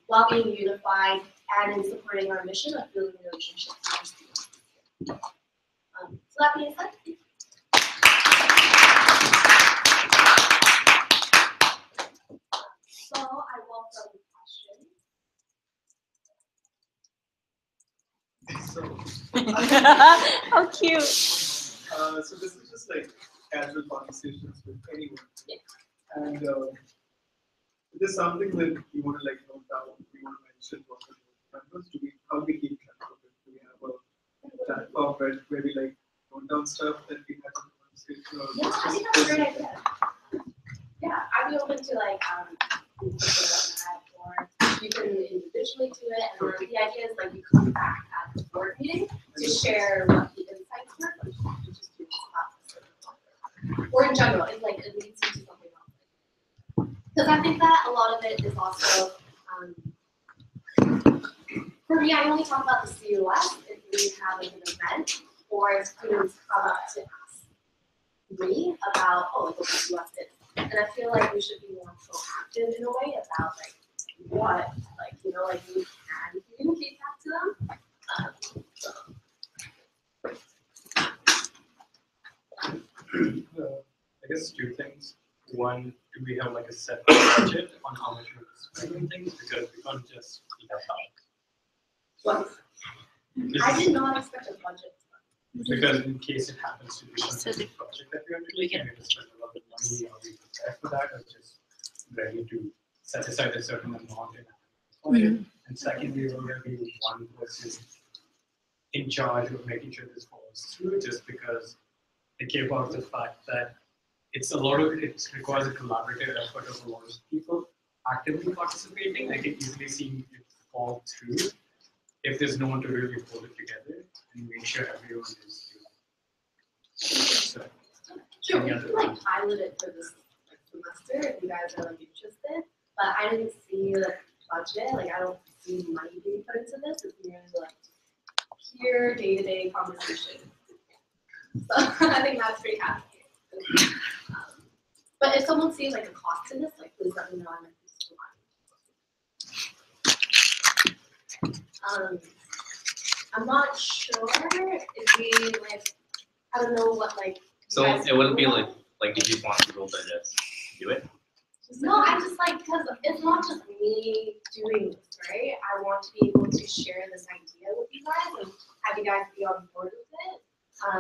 while being unified and in supporting our mission of building relationships with our students. So that being said, so I welcome questions. How cute. So this is just like casual conversations with anyone. Yeah. And is there something that you want to like note down, you want to mention to our members? How do we keep track of it? Do we have a platform where we like note down stuff that we have in the conversation? Or yeah, I think that's a great idea. Yeah, I'd be open to like something like that, or you can individually do it. And the idea is like you come back at the board meeting to share what the insights were, but you just do that. Or in general, it's like it leads you to something else. Because I think that a lot of it is also, for me, I only talk about the CUS if we have like an event or if students come up to ask me about, oh, what the CUS is. And I feel like we should be more proactive proactive in a way about like what, like, you know, like you can communicate that to them. I guess two things. One, do we have like a set budget on how much we're spending things? Because we can't just keep that What? I did not expect a budget. Because in case it happens to be something project that we're undertaking, and we have to spend a lot of money, are we prepared for that, or just ready to set aside a certain amount in budget? And secondly, will there be one person in charge of making sure this falls through, just because I care about the fact that it requires a collaborative effort of a lot of people actively participating. I can easily see it fall through if there's no one to really hold it together and make sure everyone is doing it. So, Sure, we can like pilot it for this like semester if you guys are like interested, but I didn't see like budget, like I don't see money being put into this, it's merely like pure day-to-day conversation. So I think that's pretty happy. But if someone sees like a cost to this, like please let me know. I might be I'm not sure if we like, I don't know what like. So it wouldn't be like if you want people to just do it? No, I just like, because it's not just me doing this, right? I want to be able to share this idea with you guys and have you guys be on board with it.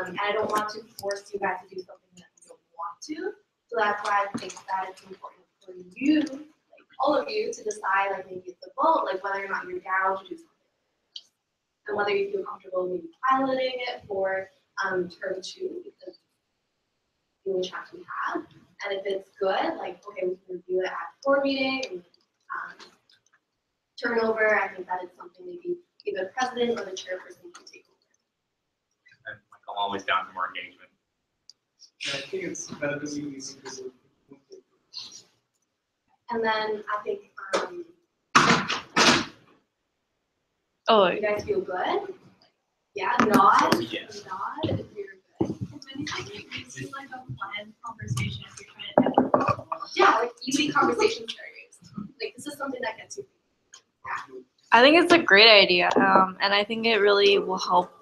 And I don't want to force you guys to do something that you don't want to. So that's why I think that it's important for you, like all of you, to decide like maybe it's a vote, like whether or not you're down to do something. And whether you feel comfortable maybe piloting it for term 2, because the only chance we have. And if it's good, like, okay, we can review it at board meeting and turnover. I think that is something maybe either the president or the chairperson can take over. And like, I'm always down for more engagement. I think it's relatively easy to do. And then I think, Oh, you guys feel good? Yeah, nod. Yeah. Nod if you're good. It's just like a planned conversation if you're trying to. Yeah, like easy conversation starters. Like this is something that gets you. Yeah. I think it's a great idea, and I think it really will help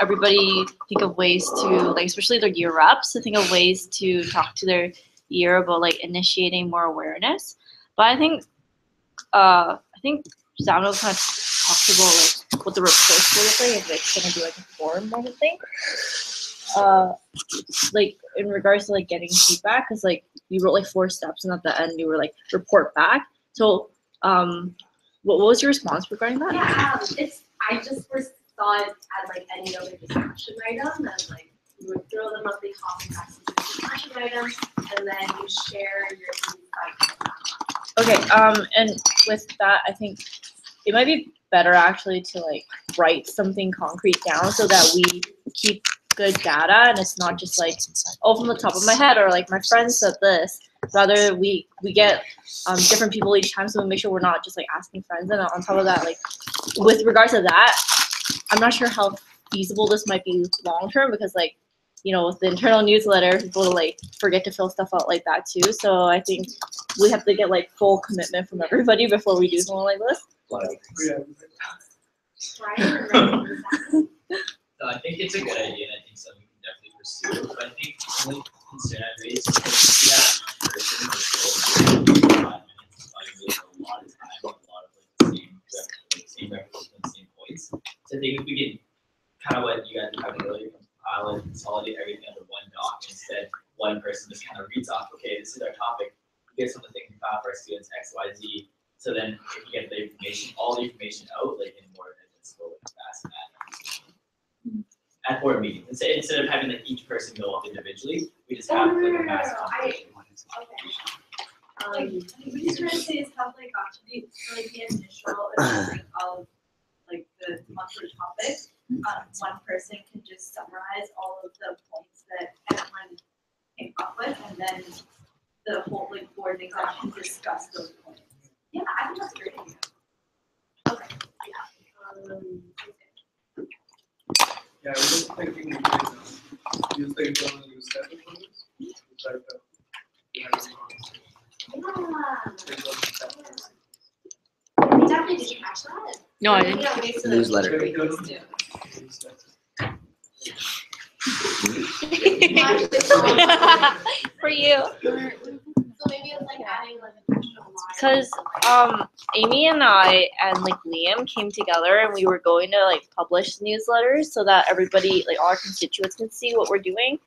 everybody think of ways to, like, especially their year reps, to think of ways to talk to their year about like initiating more awareness. But I think Samuel kind of talked about like what the reports will look like, if it's gonna be like a forum kind of thing. Like in regards to like getting feedback, because like you wrote like 4 steps, and at the end you were like report back. So what was your response regarding that? Yeah, I just first saw it as like any other discussion item, and like you would throw the monthly topic as a discussion item, and then you share your insights. Okay, and with that, I think it might be better actually to like write something concrete down so that we keep good data, and it's not just like, oh, from the top of my head, or like my friend said this. Rather, we get different people each time, so we make sure we're not just like asking friends. And on top of that, like with regards to that, I'm not sure how feasible this might be long term, because like, you know, with the internal newsletter, people like forget to fill stuff out like that too. So I think we have to get like full commitment from everybody before we do something like this. So I think it's a good idea, and I think something we can definitely pursue. But I think the only concern I raised is that we have a person who's 5 minutes, a lot of time, a lot of like same references and same points. So I think if we can kind of what you guys were talking earlier, compile and consolidate everything under one doc, instead one person just kind of reads off, okay, this is our topic. Here's some of the things we found for our students, X, Y, Z. So then if you get the information, all the information out, like in more digestible and fast manner. At board meetings, instead of having like each person go up individually, we just have like a mass conversation. Like, what he's trying to say is have like actually like the initial assessment of like the monthly topic. One person can just summarize all of the points that everyone came up with, and then the whole like board exec can discuss those points. Yeah, I think that's a great idea. Okay. Yeah. Yeah, I was thinking we can use the internal newsletter for this. Definitely, did you catch that? No, I didn't. Yeah, ways to Newsletter. integrate those too. For you. So maybe it's like adding like an extra line. Because Amy and I and like Liam came together and we were going to like publish newsletters so that everybody, like all our constituents, can see what we're doing.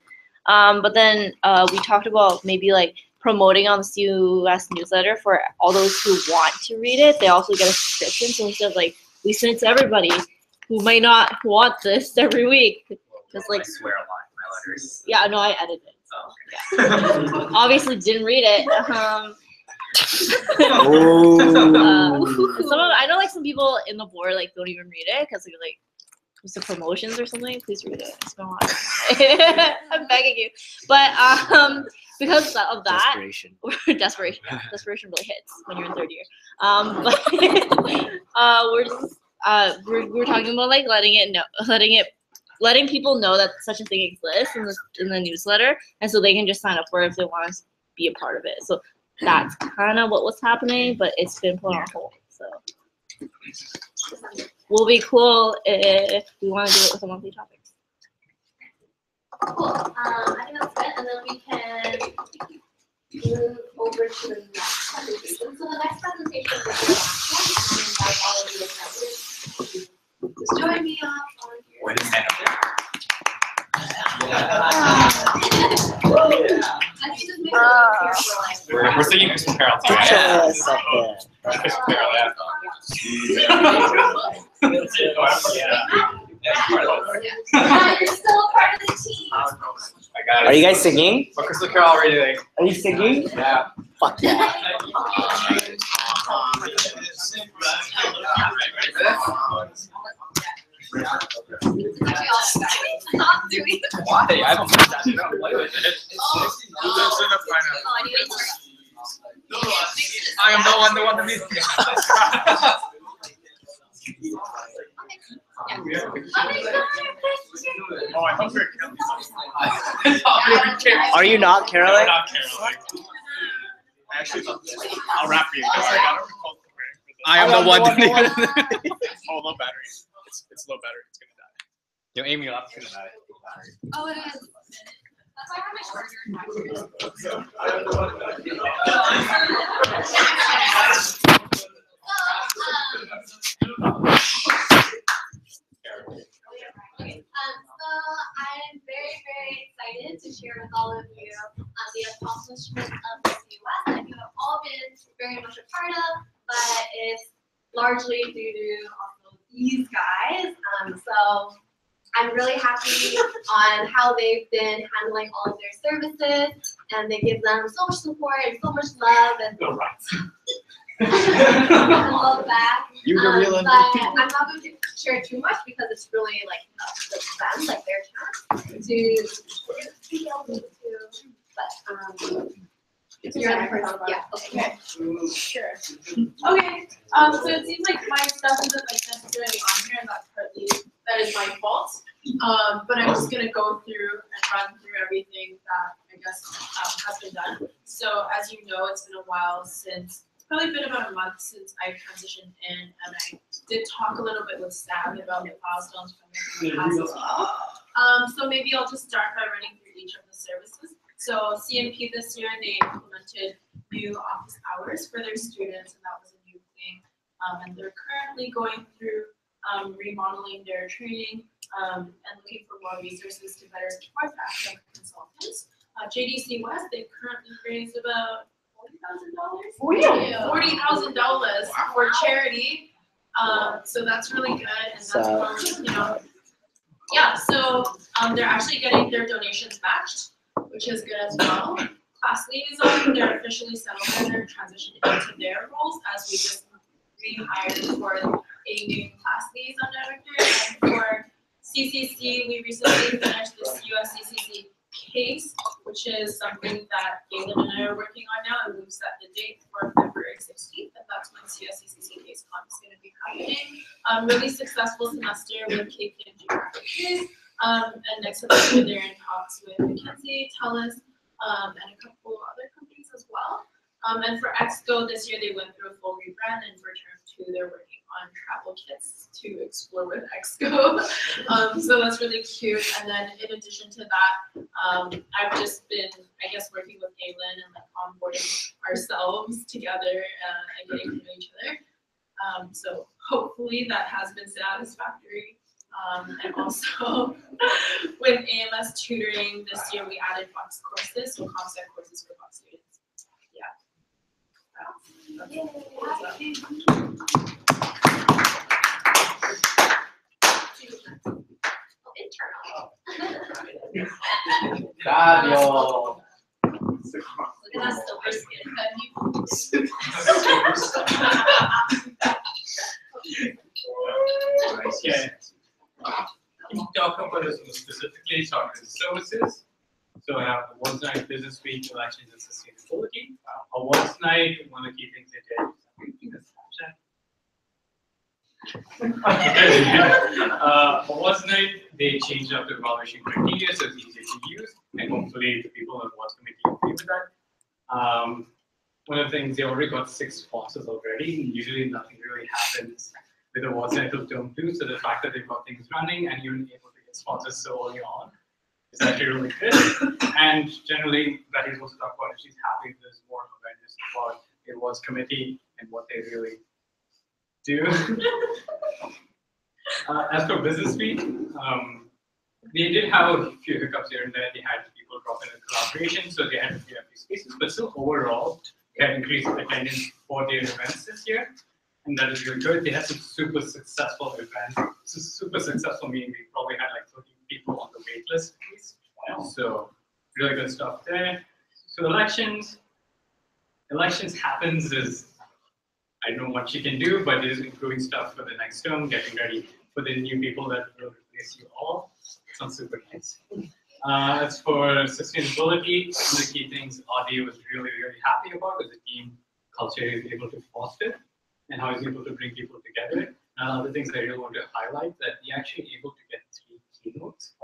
But then we talked about maybe like promoting on the CUS newsletter for all those who want to read it. They also get a subscription, so instead of like we send it to everybody who might not want this every week. Just like I swear a lot in my letters. yeah, no, I edited it. Oh, Yeah. Obviously didn't read it. Some of I know like some people in the board like don't even read it because they're like it's the promotions or something. Please read it. It's been a lot. I'm begging you. But because of that, desperation really hits when you're in third year. But we're talking about like letting people know that such a thing exists in the newsletter, and so they can just sign up for it if they want to be a part of it. So that's kind of what was happening, but it's been put on hold. So will be cool if we want to do it with a monthly topics. Cool. I think that's good, and then we can move over to the next presentation. So the next presentation is the last one, and I invite all of you attendees. Just join me on here. Wait a second. I think just make it a for like. We're singing Christmas Carol too, right? Christmas Carol, yeah. You're still a part of the team. I got it. Are you guys singing? What Christmas Carol are we doing? Are you singing? Yeah. Fuck yeah. Why? I haven't put that down. Play with it. I am the one that needs to. Oh, I thought we were Caroling. Are you not No, we're caroling? not caroling. I actually thought I'll wrap for you because I got a recall preparing for this. I am the one. Oh, low battery. It's low battery. It's gonna die. Yo, Amy, that's gonna die. Oh, it is. That's why I have my charger. So I'm very, very excited to share with all of you the accomplishments of the CUS that you have all been very much a part of, but it's largely due to also these guys. So I'm really happy on how they've been handling all of their services, and they give them so much support and so much love and all of that. You the real but I'm not going to share too much because it's really like them, like their chance to be able to. But you're the first, yeah. Okay. Sure. Okay. So it seems like my stuff isn't like necessarily on here, and that is my fault. But I'm just gonna go through and run through everything that I guess has been done. So as you know, it's been a while since. Probably been about a month since I transitioned in, and I did talk a little bit with Sam about the milestones coming from the past as well. So maybe I'll just start by running through each of the services. So CMP this year, they implemented new office hours for their students, and that was a new thing. And they're currently going through remodeling their training and looking for more resources to better support the academic consultants. JDC West, they currently raised about $40,000 for charity. So that's really good, and that's probably, yeah. So they're actually getting their donations matched, which is good as well. Class liaison, they're officially settled and they're transitioned into their roles as we just rehired for a new class liaison director. And for CCC, we recently finished the CUS CCC case, which is something that Galen and I are working on now, and we've set the date for February 16th, and that's when CSCCC CaseCon is going to be happening. Really successful semester with KPMG practices, and next semester they're in talks with McKinsey, TELUS, and a couple other companies as well. And for Exco this year, they went through a full rebrand, and for term 2, they're working on travel kits to explore with Exco. So that's really cute. And then in addition to that, I've just been, I guess, working with Galen and like onboarding ourselves together and getting to know each other. So hopefully that has been satisfactory. And also with AMS tutoring this year, we added Fox courses, so concept courses for Fox students. Fabio. Look at that silver skin. Okay. We talk about this specifically started services. So I have awards night, business week, elections, and sustainability. Awards night, one of the key things they did. Awards night, they changed up the evaluation criteria so it's easier to use, and hopefully the people on the awards committee agree with that. One of the things, they already got 6 sponsors already. Usually nothing really happens with awards night till term 2, so the fact that they've got things running and you're able to get sponsors so early on is actually really good. And generally, Betty's also talked about it. She's happy there's more awareness about the awards committee and what they really do. As for business week, they did have a few hiccups here and there. They had people drop in a collaboration, so they had a few empty spaces. But still, overall, they had increased attendance for their events this year, and that is really good. They had some super successful events. So super successful meaning we probably had like 30 people on the wait list at least. Wow. So really good stuff there. So elections happens is, I don't know what you can do, but it is improving stuff for the next term, getting ready for the new people that will replace you all. Sounds super nice. As for sustainability, one of the key things Adi was really, really happy about was the team culture he was able to foster and how he's able to bring people together. And other things I really want to highlight that he actually able to get 3 keynotes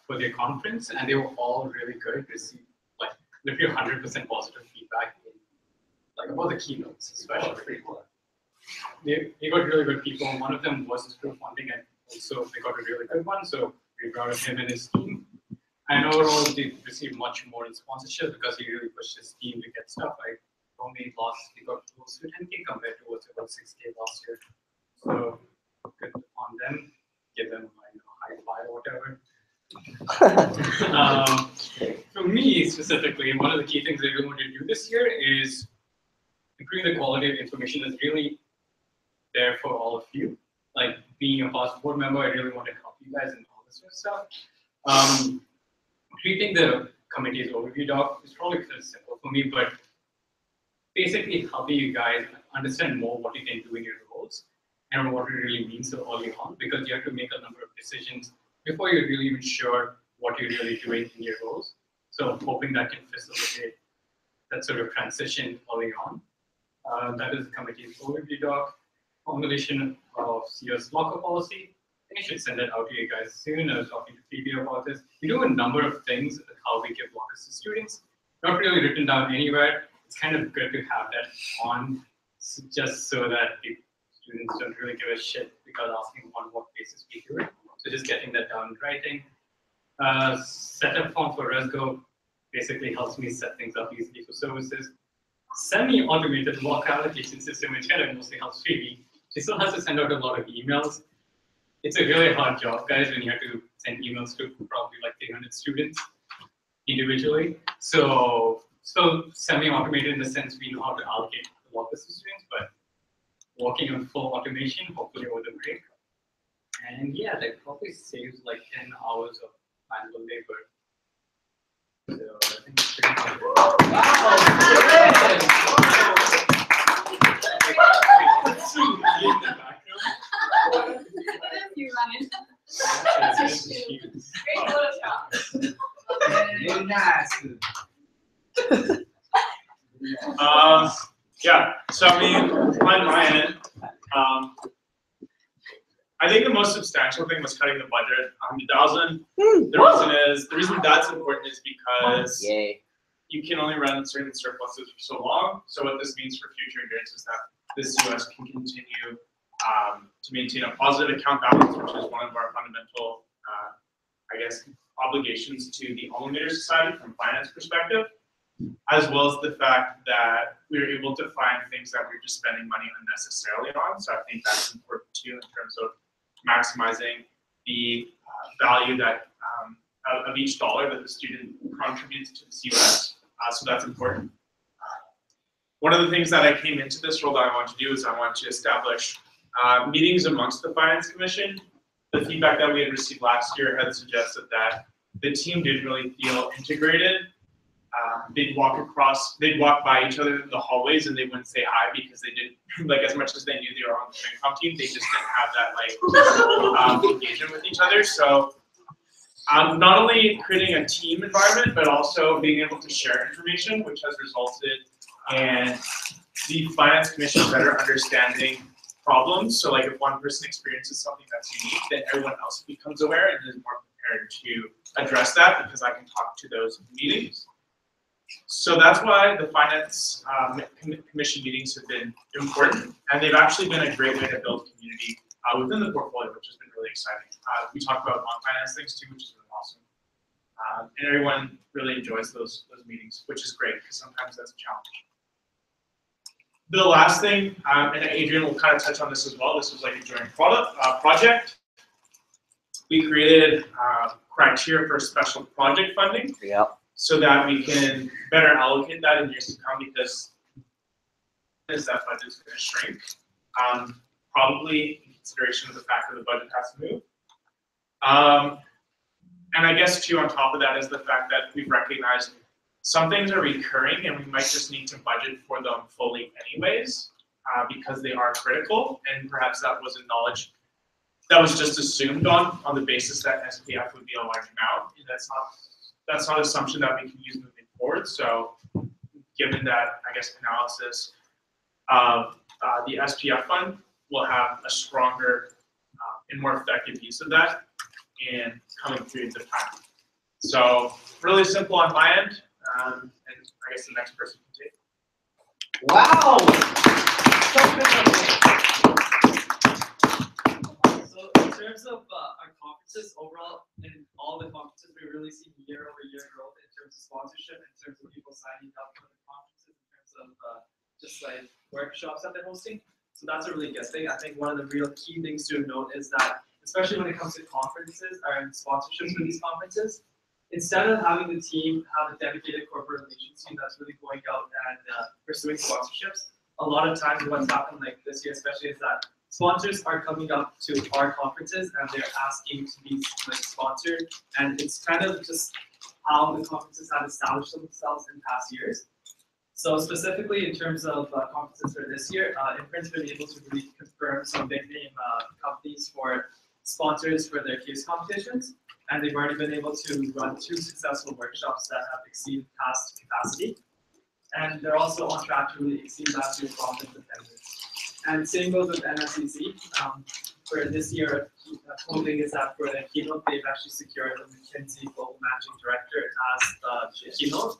for their conference, and they were all really good. Received like literally 100% positive feedback in, like about the keynotes, especially. They got really good people. One of them was through funding, and also they got a really good one. So we brought in him and his team. And overall, they received much more in sponsorship because he really pushed his team to get stuff. Like only he got close to 10K compared to what's about 6K last year. So good on them. Give them a high five or whatever. For me specifically, one of the key things I really want to do this year is improving the quality of information that's really there for all of you. Like being a past board member, I really want to help you guys in all this sort of stuff. Treating the committee's overview doc is probably kind of simple for me, but basically helping you guys understand more what you can do in your roles and what it really means so early on, because you have to make a number of decisions before you're really even sure what you're really doing in your roles. So I'm hoping that can facilitate that sort of transition early on. That is the committee's overview doc. Formulation of CS locker policy. I think I should send that out to you guys soon. I was talking to Phoebe about this. We do a number of things at how we give lockers to students. Not really written down anywhere. It's kind of good to have that on, just so that the students don't really give a shit because asking on what basis we do it. So just getting that down in writing. Setup form for ResGo basically helps me set things up easily for services. Semi-automated lock allocation system, which kind of mostly helps Phoebe. She still has to send out a lot of emails. It's a really hard job, guys, when you have to send emails to probably like 300 students individually. So semi-automated in the sense we know how to allocate the lockers to students, but working on full automation, hopefully over the break. And yeah, that probably saves like 10 hours of manual labor. So I think it's pretty good. Yeah, so I mean, on my end, I think the most substantial thing was cutting the budget, $100,000. The reason that's important is because you can only run certain surpluses for so long. So what this means for future years is that the COS can continue to maintain a positive account balance, which is one of our fundamental, I guess, obligations to the All-Emitter Society from a finance perspective, as well as the fact that we were able to find things that we were just spending money unnecessarily on. So I think that's important too in terms of maximizing the value that of each dollar that the student contributes to the COS. So that's important. One of the things that I came into this role that I want to do is I want to establish meetings amongst the Finance Commission. The feedback that we had received last year had suggested that the team didn't really feel integrated. They'd walk by each other in the hallways and they wouldn't say hi because they didn't, like, as much as they knew they were on the FinCom team, they just didn't have that, like, engagement with each other. So not only creating a team environment, but also being able to share information, which has resulted in the Finance Commission better understanding problems. So like if one person experiences something that's unique, then everyone else becomes aware and is more prepared to address that because I can talk to those meetings. So that's why the Finance Commission meetings have been important, and they've actually been a great way to build community within the portfolio, which has been really exciting. We talk about non-finance things too, which is really awesome. And everyone really enjoys those meetings, which is great because sometimes that's a challenge. The last thing, and Adrian will kind of touch on this as well, this was like a joint project. We created criteria for special project funding. Yep. So that we can better allocate that in years to come because that budget's going to shrink, probably in consideration of the fact that the budget has to move. And I guess too on top of that is the fact that we've recognized some things are recurring and we might just need to budget for them fully anyways because they are critical, and perhaps that was a knowledge that was just assumed on the basis that SPF would be a large amount. And that's not an assumption that we can use moving forward. So given that, I guess, analysis of the SPF fund, we'll have a stronger and more effective use of that in coming periods of time. So really simple on my end, and I guess the next person can take. Wow! So in terms of our conferences overall, in all the conferences, we really see year-over-year growth in terms of sponsorship, in terms of people signing up for the conferences, in terms of just like workshops that they're hosting. So that's a really good thing. I think one of the real key things to note is that, especially when it comes to conferences or sponsorships for these conferences, instead of having the team have a dedicated corporate relations team that's really going out and pursuing sponsorships, a lot of times what's happened like this year especially is that sponsors are coming up to our conferences and they're asking to be like sponsored, and it's kind of just how the conferences have established themselves in past years. So specifically in terms of conferences for this year, Imprint's been able to really confirm some big name companies for sponsors for their case competitions, and they've already been able to run 2 successful workshops that have exceeded past capacity, and they're also on track to really exceed last year's conference attendance. And same goes with NSCC. For this year, the cool thing is that for the keynote, they've actually secured the McKinsey Global Managing Director as the keynote.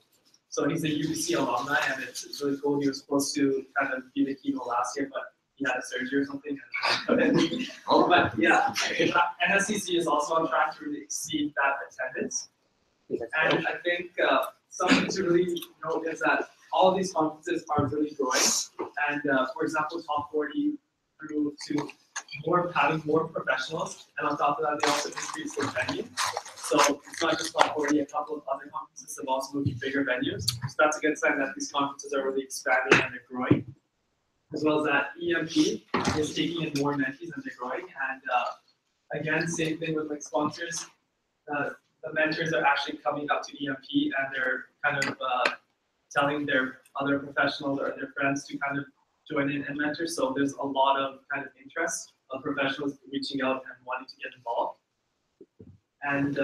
So he's a UBC alumni, and it's really cool. He was supposed to kind of be the keynote last year, but he had a surgery or something. And but yeah, NSCC is also on track to really exceed that attendance. And I think something to really note is that all of these conferences are really growing. And for example, Top 40 grew to having more professionals, and on top of that, they also increased their venue. So it's not just Top 40, a couple of other conferences have also moved to bigger venues. So that's a good sign that these conferences are really expanding and they're growing. As well as that EMP is taking in more mentees and they're growing. And again, same thing with like sponsors. The mentors are actually coming up to EMP and they're kind of telling their other professionals or their friends to kind of join in and mentor. So there's a lot of kind of interest of professionals reaching out and wanting to get involved. And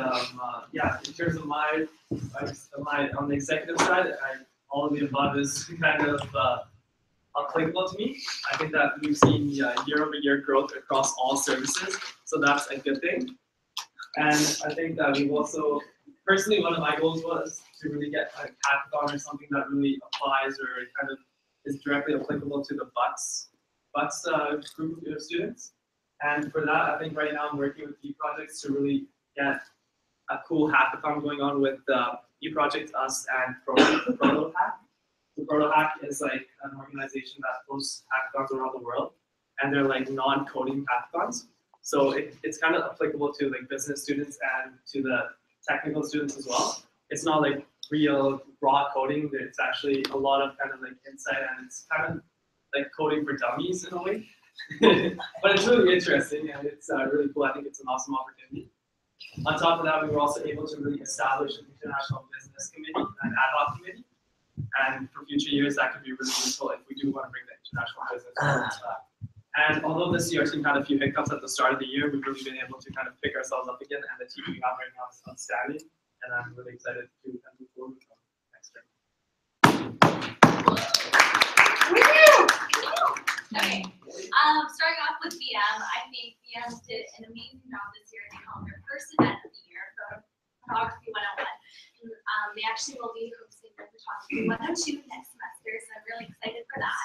yeah, in terms of on the executive side, all of the above is kind of applicable to me. I think that we've seen year-over-year growth across all services, so that's a good thing. And I think that we've also personally, one of my goals was to really get a hackathon or something that really applies or kind of is directly applicable to the Bucks group of students. And for that, I think right now I'm working with eProjects to really get a cool hackathon going on with eProjects, us, and ProtoHack. So ProtoHack is like an organization that hosts hackathons around the world, and they're like non-coding hackathons. So it's kind of applicable to like business students and to the technical students as well. It's not like real raw coding. It's actually a lot of kind of like insight, and it's kind of like coding for dummies in a way. But it's really interesting, and it's really cool. I think it's an awesome opportunity. On top of that, we were also able to really establish an international business committee, an ad hoc committee. And for future years, that could be really useful if we do want to bring the international business forward. And although this year our team had a few hiccups at the start of the year, we've really been able to kind of pick ourselves up again, and the team we have right now is outstanding. And I'm really excited to move forward with them next year. Okay, starting off with VM, I think VM did an amazing job this year. They held their first event of the year, Photography 101. And, they actually will be hosting the Photography 102 next semester, so I'm really excited for that.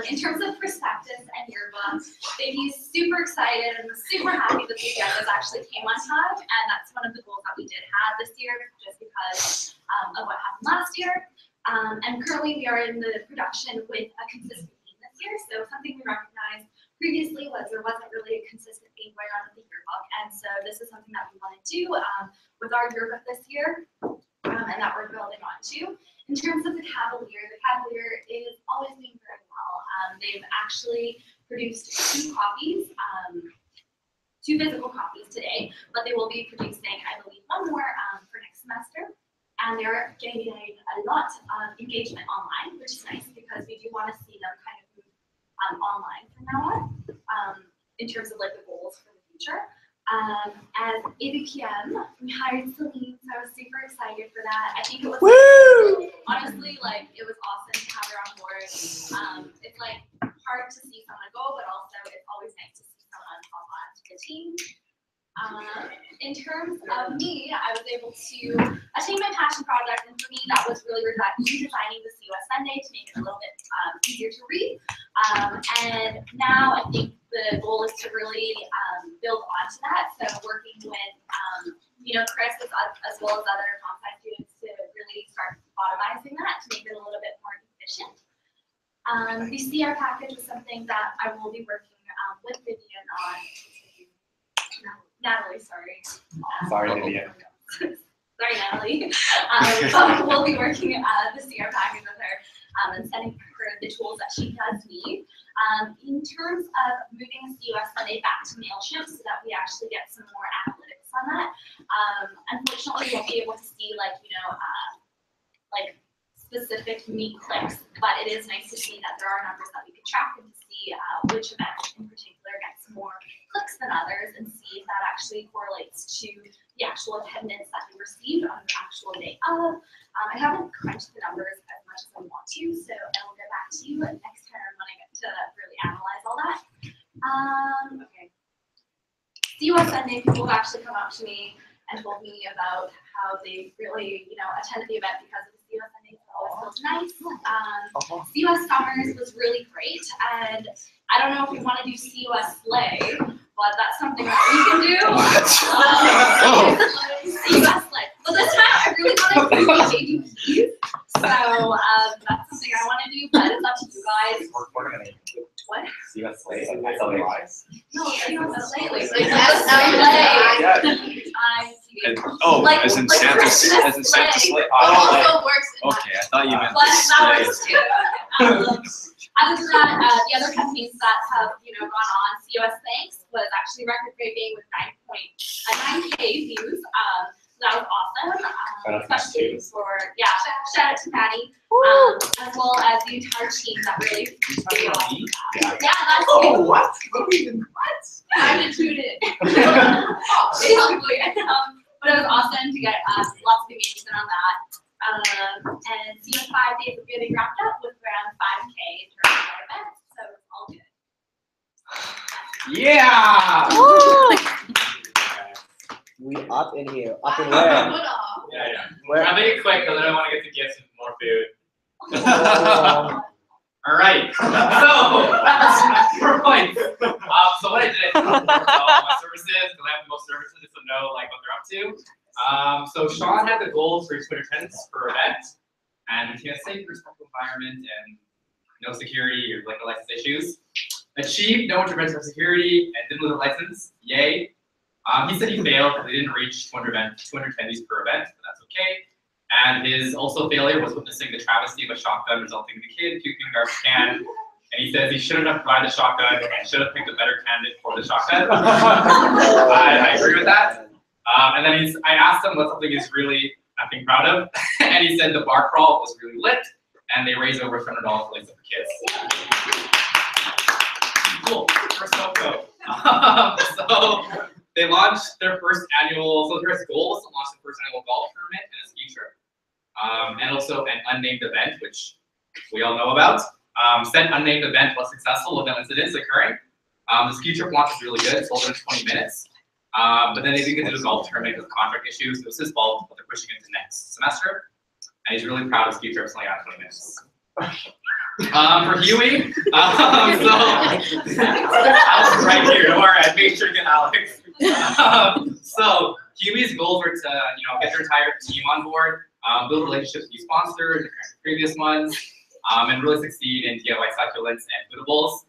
In terms of prospectus and yearbook, they'd be super excited and super happy that the agendas actually came on time, and that's one of the goals that we did have this year, just because of what happened last year. And currently we are in the production with a consistent theme this year, so something we recognized previously was there wasn't really a consistent theme going on with the yearbook, and so this is something that we want to do with our yearbook this year, and that we're building on to. In terms of the Cavalier is always doing very well. They've actually produced 2 copies, 2 physical copies today, but they will be producing, I believe, 1 more for next semester. And they're getting a lot of engagement online, which is nice because we do want to see them kind of move online from now on, in terms of like the goals for the future. As ABPM, we hired Celine, so I was super excited for that. I think it was honestly like it was awesome to have her on board. It's like hard to see someone go, but also it's always nice to see someone hop on to the team. In terms of me, I was able to attain my passion project, and for me that was really redesigning the COS Sunday to make it a little bit easier to read. And now I think the goal is to really build onto that. So working with Chris as well as other comp-sci students to really start automizing that to make it a little bit more efficient. The CR package is something that I will be working with Vivian on. Natalie, sorry. Sorry, Vivian. Sorry, Natalie. We'll be working the CR package with her and sending her the tools that she does need. In terms of moving COS Sunday back to MailChimp so that we actually get some more analytics on that. Unfortunately, we won't be able to see like specific unique clicks, but it is nice to see that there are numbers that we can track and to see which event in particular gets more clicks than others, and see if that actually correlates to the actual attendance that we received on the actual day of. I haven't crunched the numbers as much as I want to, so I will get back to you next time when I get to really analyze all that. Okay. COS Sunday, people have actually come up to me and told me about how they really, attended the event because of the COS Sunday. It always feels nice. COS Summers was really great, and I don't know if we want to do COS Slay, but that's something that we can do. COS Slay. But this time I really want to do JGPs, so that's something I want to do, but it's up to you guys. What? COS Slay, like SLA. No, COS Slay, like as in Santa Slay. Also works. Okay, I thought you meant But that Slay. works too. Other than that, the other companies that have gone on, COS Thanks was actually record breaking with 9K views. So that was awesome, especially for shout out to Patty, as well as the entire team that really did awesome. Yeah, that's Oh, what? What? I didn't shoot it. Basically, but it was awesome to get lots of engagement on that. And 5 days of getting wrapped up with around 5K in terms of our events, so it's all good. Yeah! We up in here. Up in where? Yeah. I'll make it quick because I don't want to get to gifts and more food. All right. So, 4 points. So what I did, my services, because I have the most services, just to know like what they're up to. So Sean had the goals for his Twitter attendance per event, and he has a safe, respectful environment and no security or liquor license issues. Achieved no intervention of security and didn't lose a license. Yay. He said he failed because he didn't reach 200 attendees per event, but that's okay. And his also failure was witnessing the travesty of a shotgun resulting in the kid puking a garbage can. And he says he shouldn't have provided the shotgun and should have picked a better candidate for the shotgun. I agree with that. And then I asked him what something he's really nothing proud of, and he said the bar crawl was really lit, and they raised over $200 for lights for kids. Cool. First Soko. So they launched their first annual. So their goal was to launch the first annual golf tournament and a ski trip, and also an unnamed event, which we all know about. Said unnamed event was successful with no incidents occurring. The ski trip launch was really good. It's over in 20 minutes. But then they didn't get to do the golf tournament because of contract issues. It was his fault, but they're pushing it to next semester. And he's really proud of ski trips only on 20 minutes. For Huey, so Alex is right here. Don't worry, I made sure to get Alex. So Huey's goals were to, get their entire team on board, build relationships with new sponsors, previous ones, and really succeed in DIY succulents and foodibles.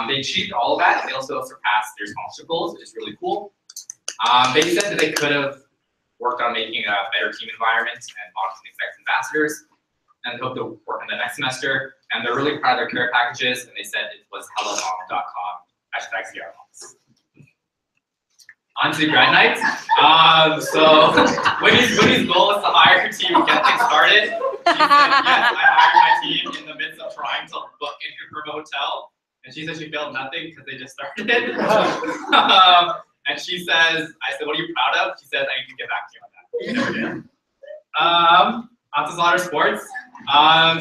They achieved all of that. They also surpassed their sponsorship goals, which is really cool. They said that they could have worked on making a better team environment and auditing sex ambassadors, and they hope to work on that next semester. And they're really proud of their care packages, and they said it was hellamom.com, #CRMoms. On to grad night. So Winnie's goal is to hire her team and get things started. She said, yes, I hired my team in the midst of trying to book into a hotel. And she said she failed nothing because they just started it. And she says, I said, what are you proud of? She says, I need to get back to you on that. You never did. On to Slaughter Sports.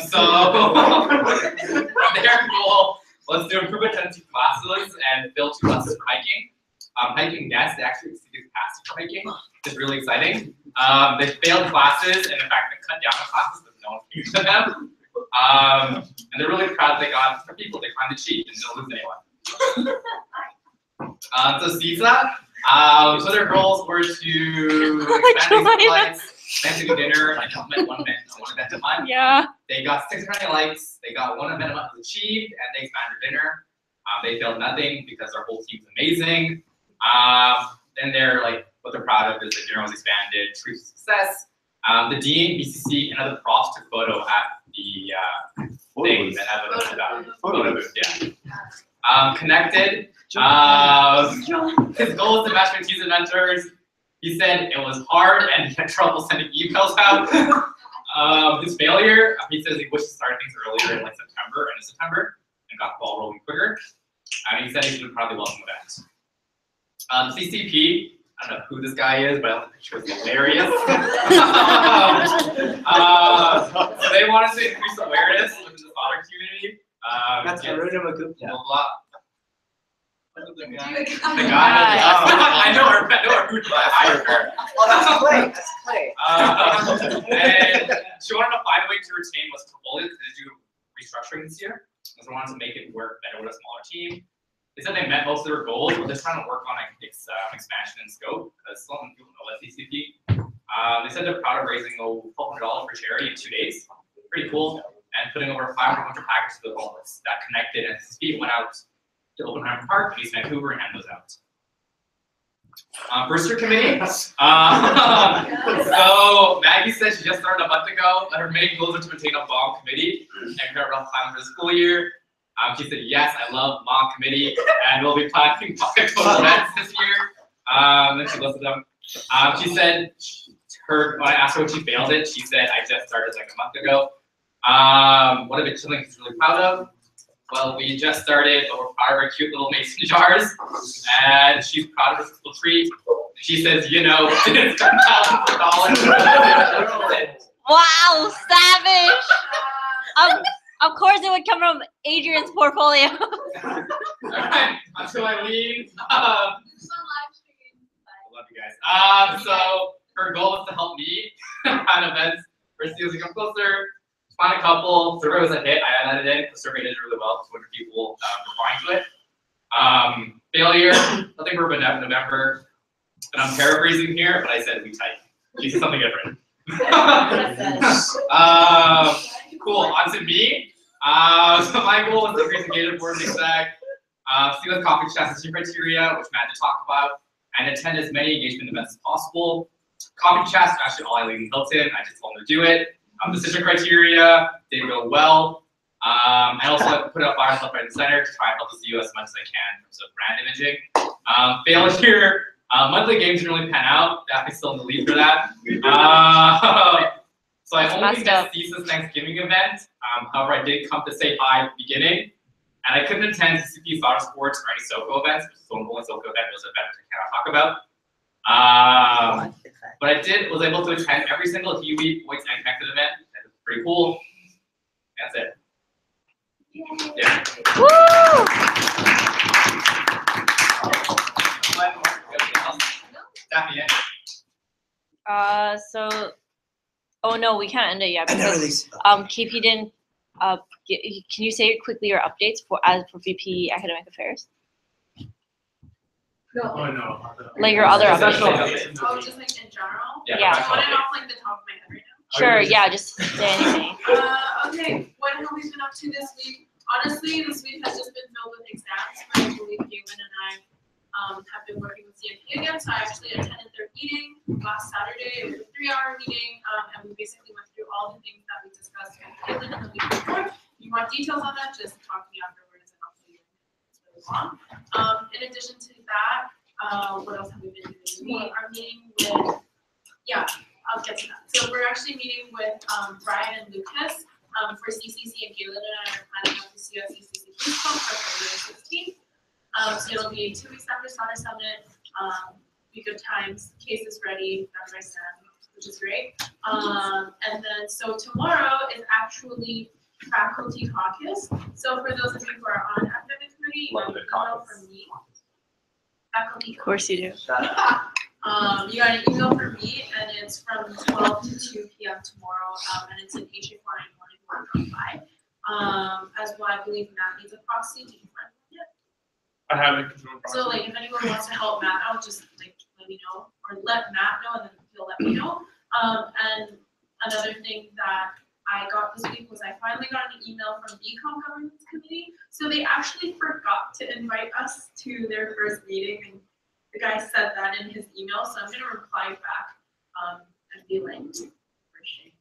So their goal was to improve attendance classes and fill 2 buses for hiking. Hiking, yes, they actually exceeded capacity for hiking, which is really exciting. They failed classes, and in fact, they cut down on classes, but no one came to them. And they're really proud they got for people. They climbed the cheat and didn't lose anyone. So CISA, so their goals were to expand these likes, plan to do dinner. I know I meant one event a month. Yeah. They got 600 likes. They got 1 event a month was achieved, and they expanded dinner. They failed nothing because their whole team's amazing. Then they're what they're proud of is the dinner was expanded, true success. The dean, BCC, and other profs took photo at the thing that have a photo booth. Yeah. Connected. His goal is to match mentees and mentors. He said it was hard and he had trouble sending emails out. His failure, he says he wished to start things earlier in end of September, and got the ball rolling quicker. He said he's been proudly welcome event. CCP, I don't know who this guy is, but I think the picture is hilarious. So they wanted to increase awareness within the Slaughter community. That's blah, blah. The guy. I know her hoot blast. Oh, that's Clay. That's Clay. And she wanted to find a way to retain what's portfolio because they do restructuring this year. So they wanted to make it work better with a smaller team. They said they met most of their goals, but they're trying to work on expansion and scope because so many people know CCP. They said they're proud of raising over $1,200 for charity in 2 days. Pretty cool. And putting over 500 packages to the homeless that connected, and CCP went out to Oppenheimer Park, East Vancouver, and hand those out. First year committee. So Maggie said she just started a month ago, and her main goals are to maintain a bomb committee and create a rough time for the school year. She said, yes, I love bomb committee, and we'll be planning 5 total events this year. Then she listed them. She said, when I asked her when she failed it, she said, I just started a month ago. What have something she's really proud of? Well, we just started, but we're proud of our cute little mason jars, and she's proud of her crystal tree. She says, it's $10,000. Wow, savage! Of course it would come from Adrian's portfolio. Alright, on to Eileen. I love you guys. So her goal was to help me find events where students come closer, find a couple. Survey was a hit. I added it. The survey did really well. 200 people replying to it. Failure. Nothing for November. And I'm paraphrasing here, but I said we type. She said something different. Cool. On to me. So my goal was to increase engagement board and exec. See with coffee chats and criteria, which Matt did talk about, and attend as many engagement events as possible. Coffee chats are actually all I leave in Hilton. I just told them to do it. Decision criteria did real well. I also like to put up fires left, right, and center to try and help us do as much as I can in terms of brand imaging. Failure. Monthly games didn't really pan out. Daphne's still in the lead for that. So I only missed Lisa's Thanksgiving event. However, I did come to say hi at the beginning. And I couldn't attend CCP Soccer Sports or any SoCo events, which is the only SoCo event was an event I cannot talk about. But I was able to attend every single Huey, Points, and Connected event. And it's pretty cool. That's it. Yeah. Woo! Oh no, we can't end it yet because KP didn't. Can you say quickly your updates for VP Academic Affairs? No. Oh no. Like your other updates. Oh, just like in general? Yeah. I want it off like the top of my head right now. Sure. Yeah. Just say anything. Okay. What have we been up to this week? Honestly, this week has just been filled with exams. I believe Galen and I have been working with CFP again. So I actually attended their meeting last Saturday. It was a 3-hour meeting, and we basically went through all the things that we discussed with Galen in the week before. If you want details on that, just talk to me afterwards and I'll tell you. It's really long. In addition to that, what else have we been doing? We are meeting with, I'll get to that. So we're actually meeting with Brian and Lucas for CCC, and Galen and I are planning out the CCC Boost Talk for February 16th. So it'll be 2 weeks after Sauder Summit. Be good times, cases ready, memorized them, which is great. And then so tomorrow is actually faculty caucus. So for those of you who are on academic committee, you got an email from me. Faculty caucus. Of course you do. You got an email from me, and it's from 12 to 2 p.m. tomorrow, and it's in HA 491.5. As well, I believe Matt needs a proxy. Did you find one yet? I haven't confirmed proxy. So like, if anyone wants to help Matt out, just like let me know, or let Matt know, and then he'll let me know. And another thing that I got this week was I finally got an email from BCom Governance Committee. So they actually forgot to invite us to their first meeting, and the guy said that in his email. So I'm gonna reply back and be like, for shame.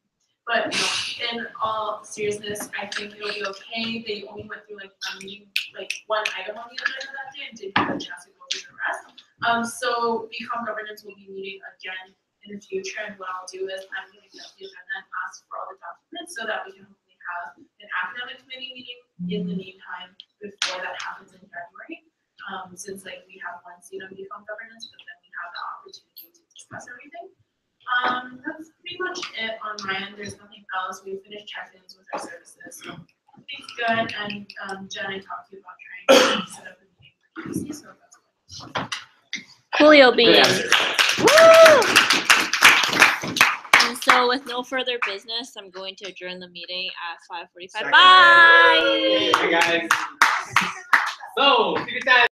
But no, in all seriousness, I think it'll be okay. They only went through like one meeting, like one item on the agenda that day, and didn't have a chance to go through the rest. So BCom Governance will be meeting again in the future, and what I'll do is I'm going to get the agenda and ask for all the documents so that we can hopefully have an academic committee meeting in the meantime before that happens in January. Since like we have one seat on BCom Governance, but then we have the opportunity to discuss everything. That's pretty much it on my end. There's nothing else. We finished check-ins with our services, so everything's good. And Jen, I talked to you about trying to set up a meeting for KC, so that's good. Coolio beans. Woo! And so with no further business, I'm going to adjourn the meeting at 5:45. Bye! Hey guys. So, Secret Santa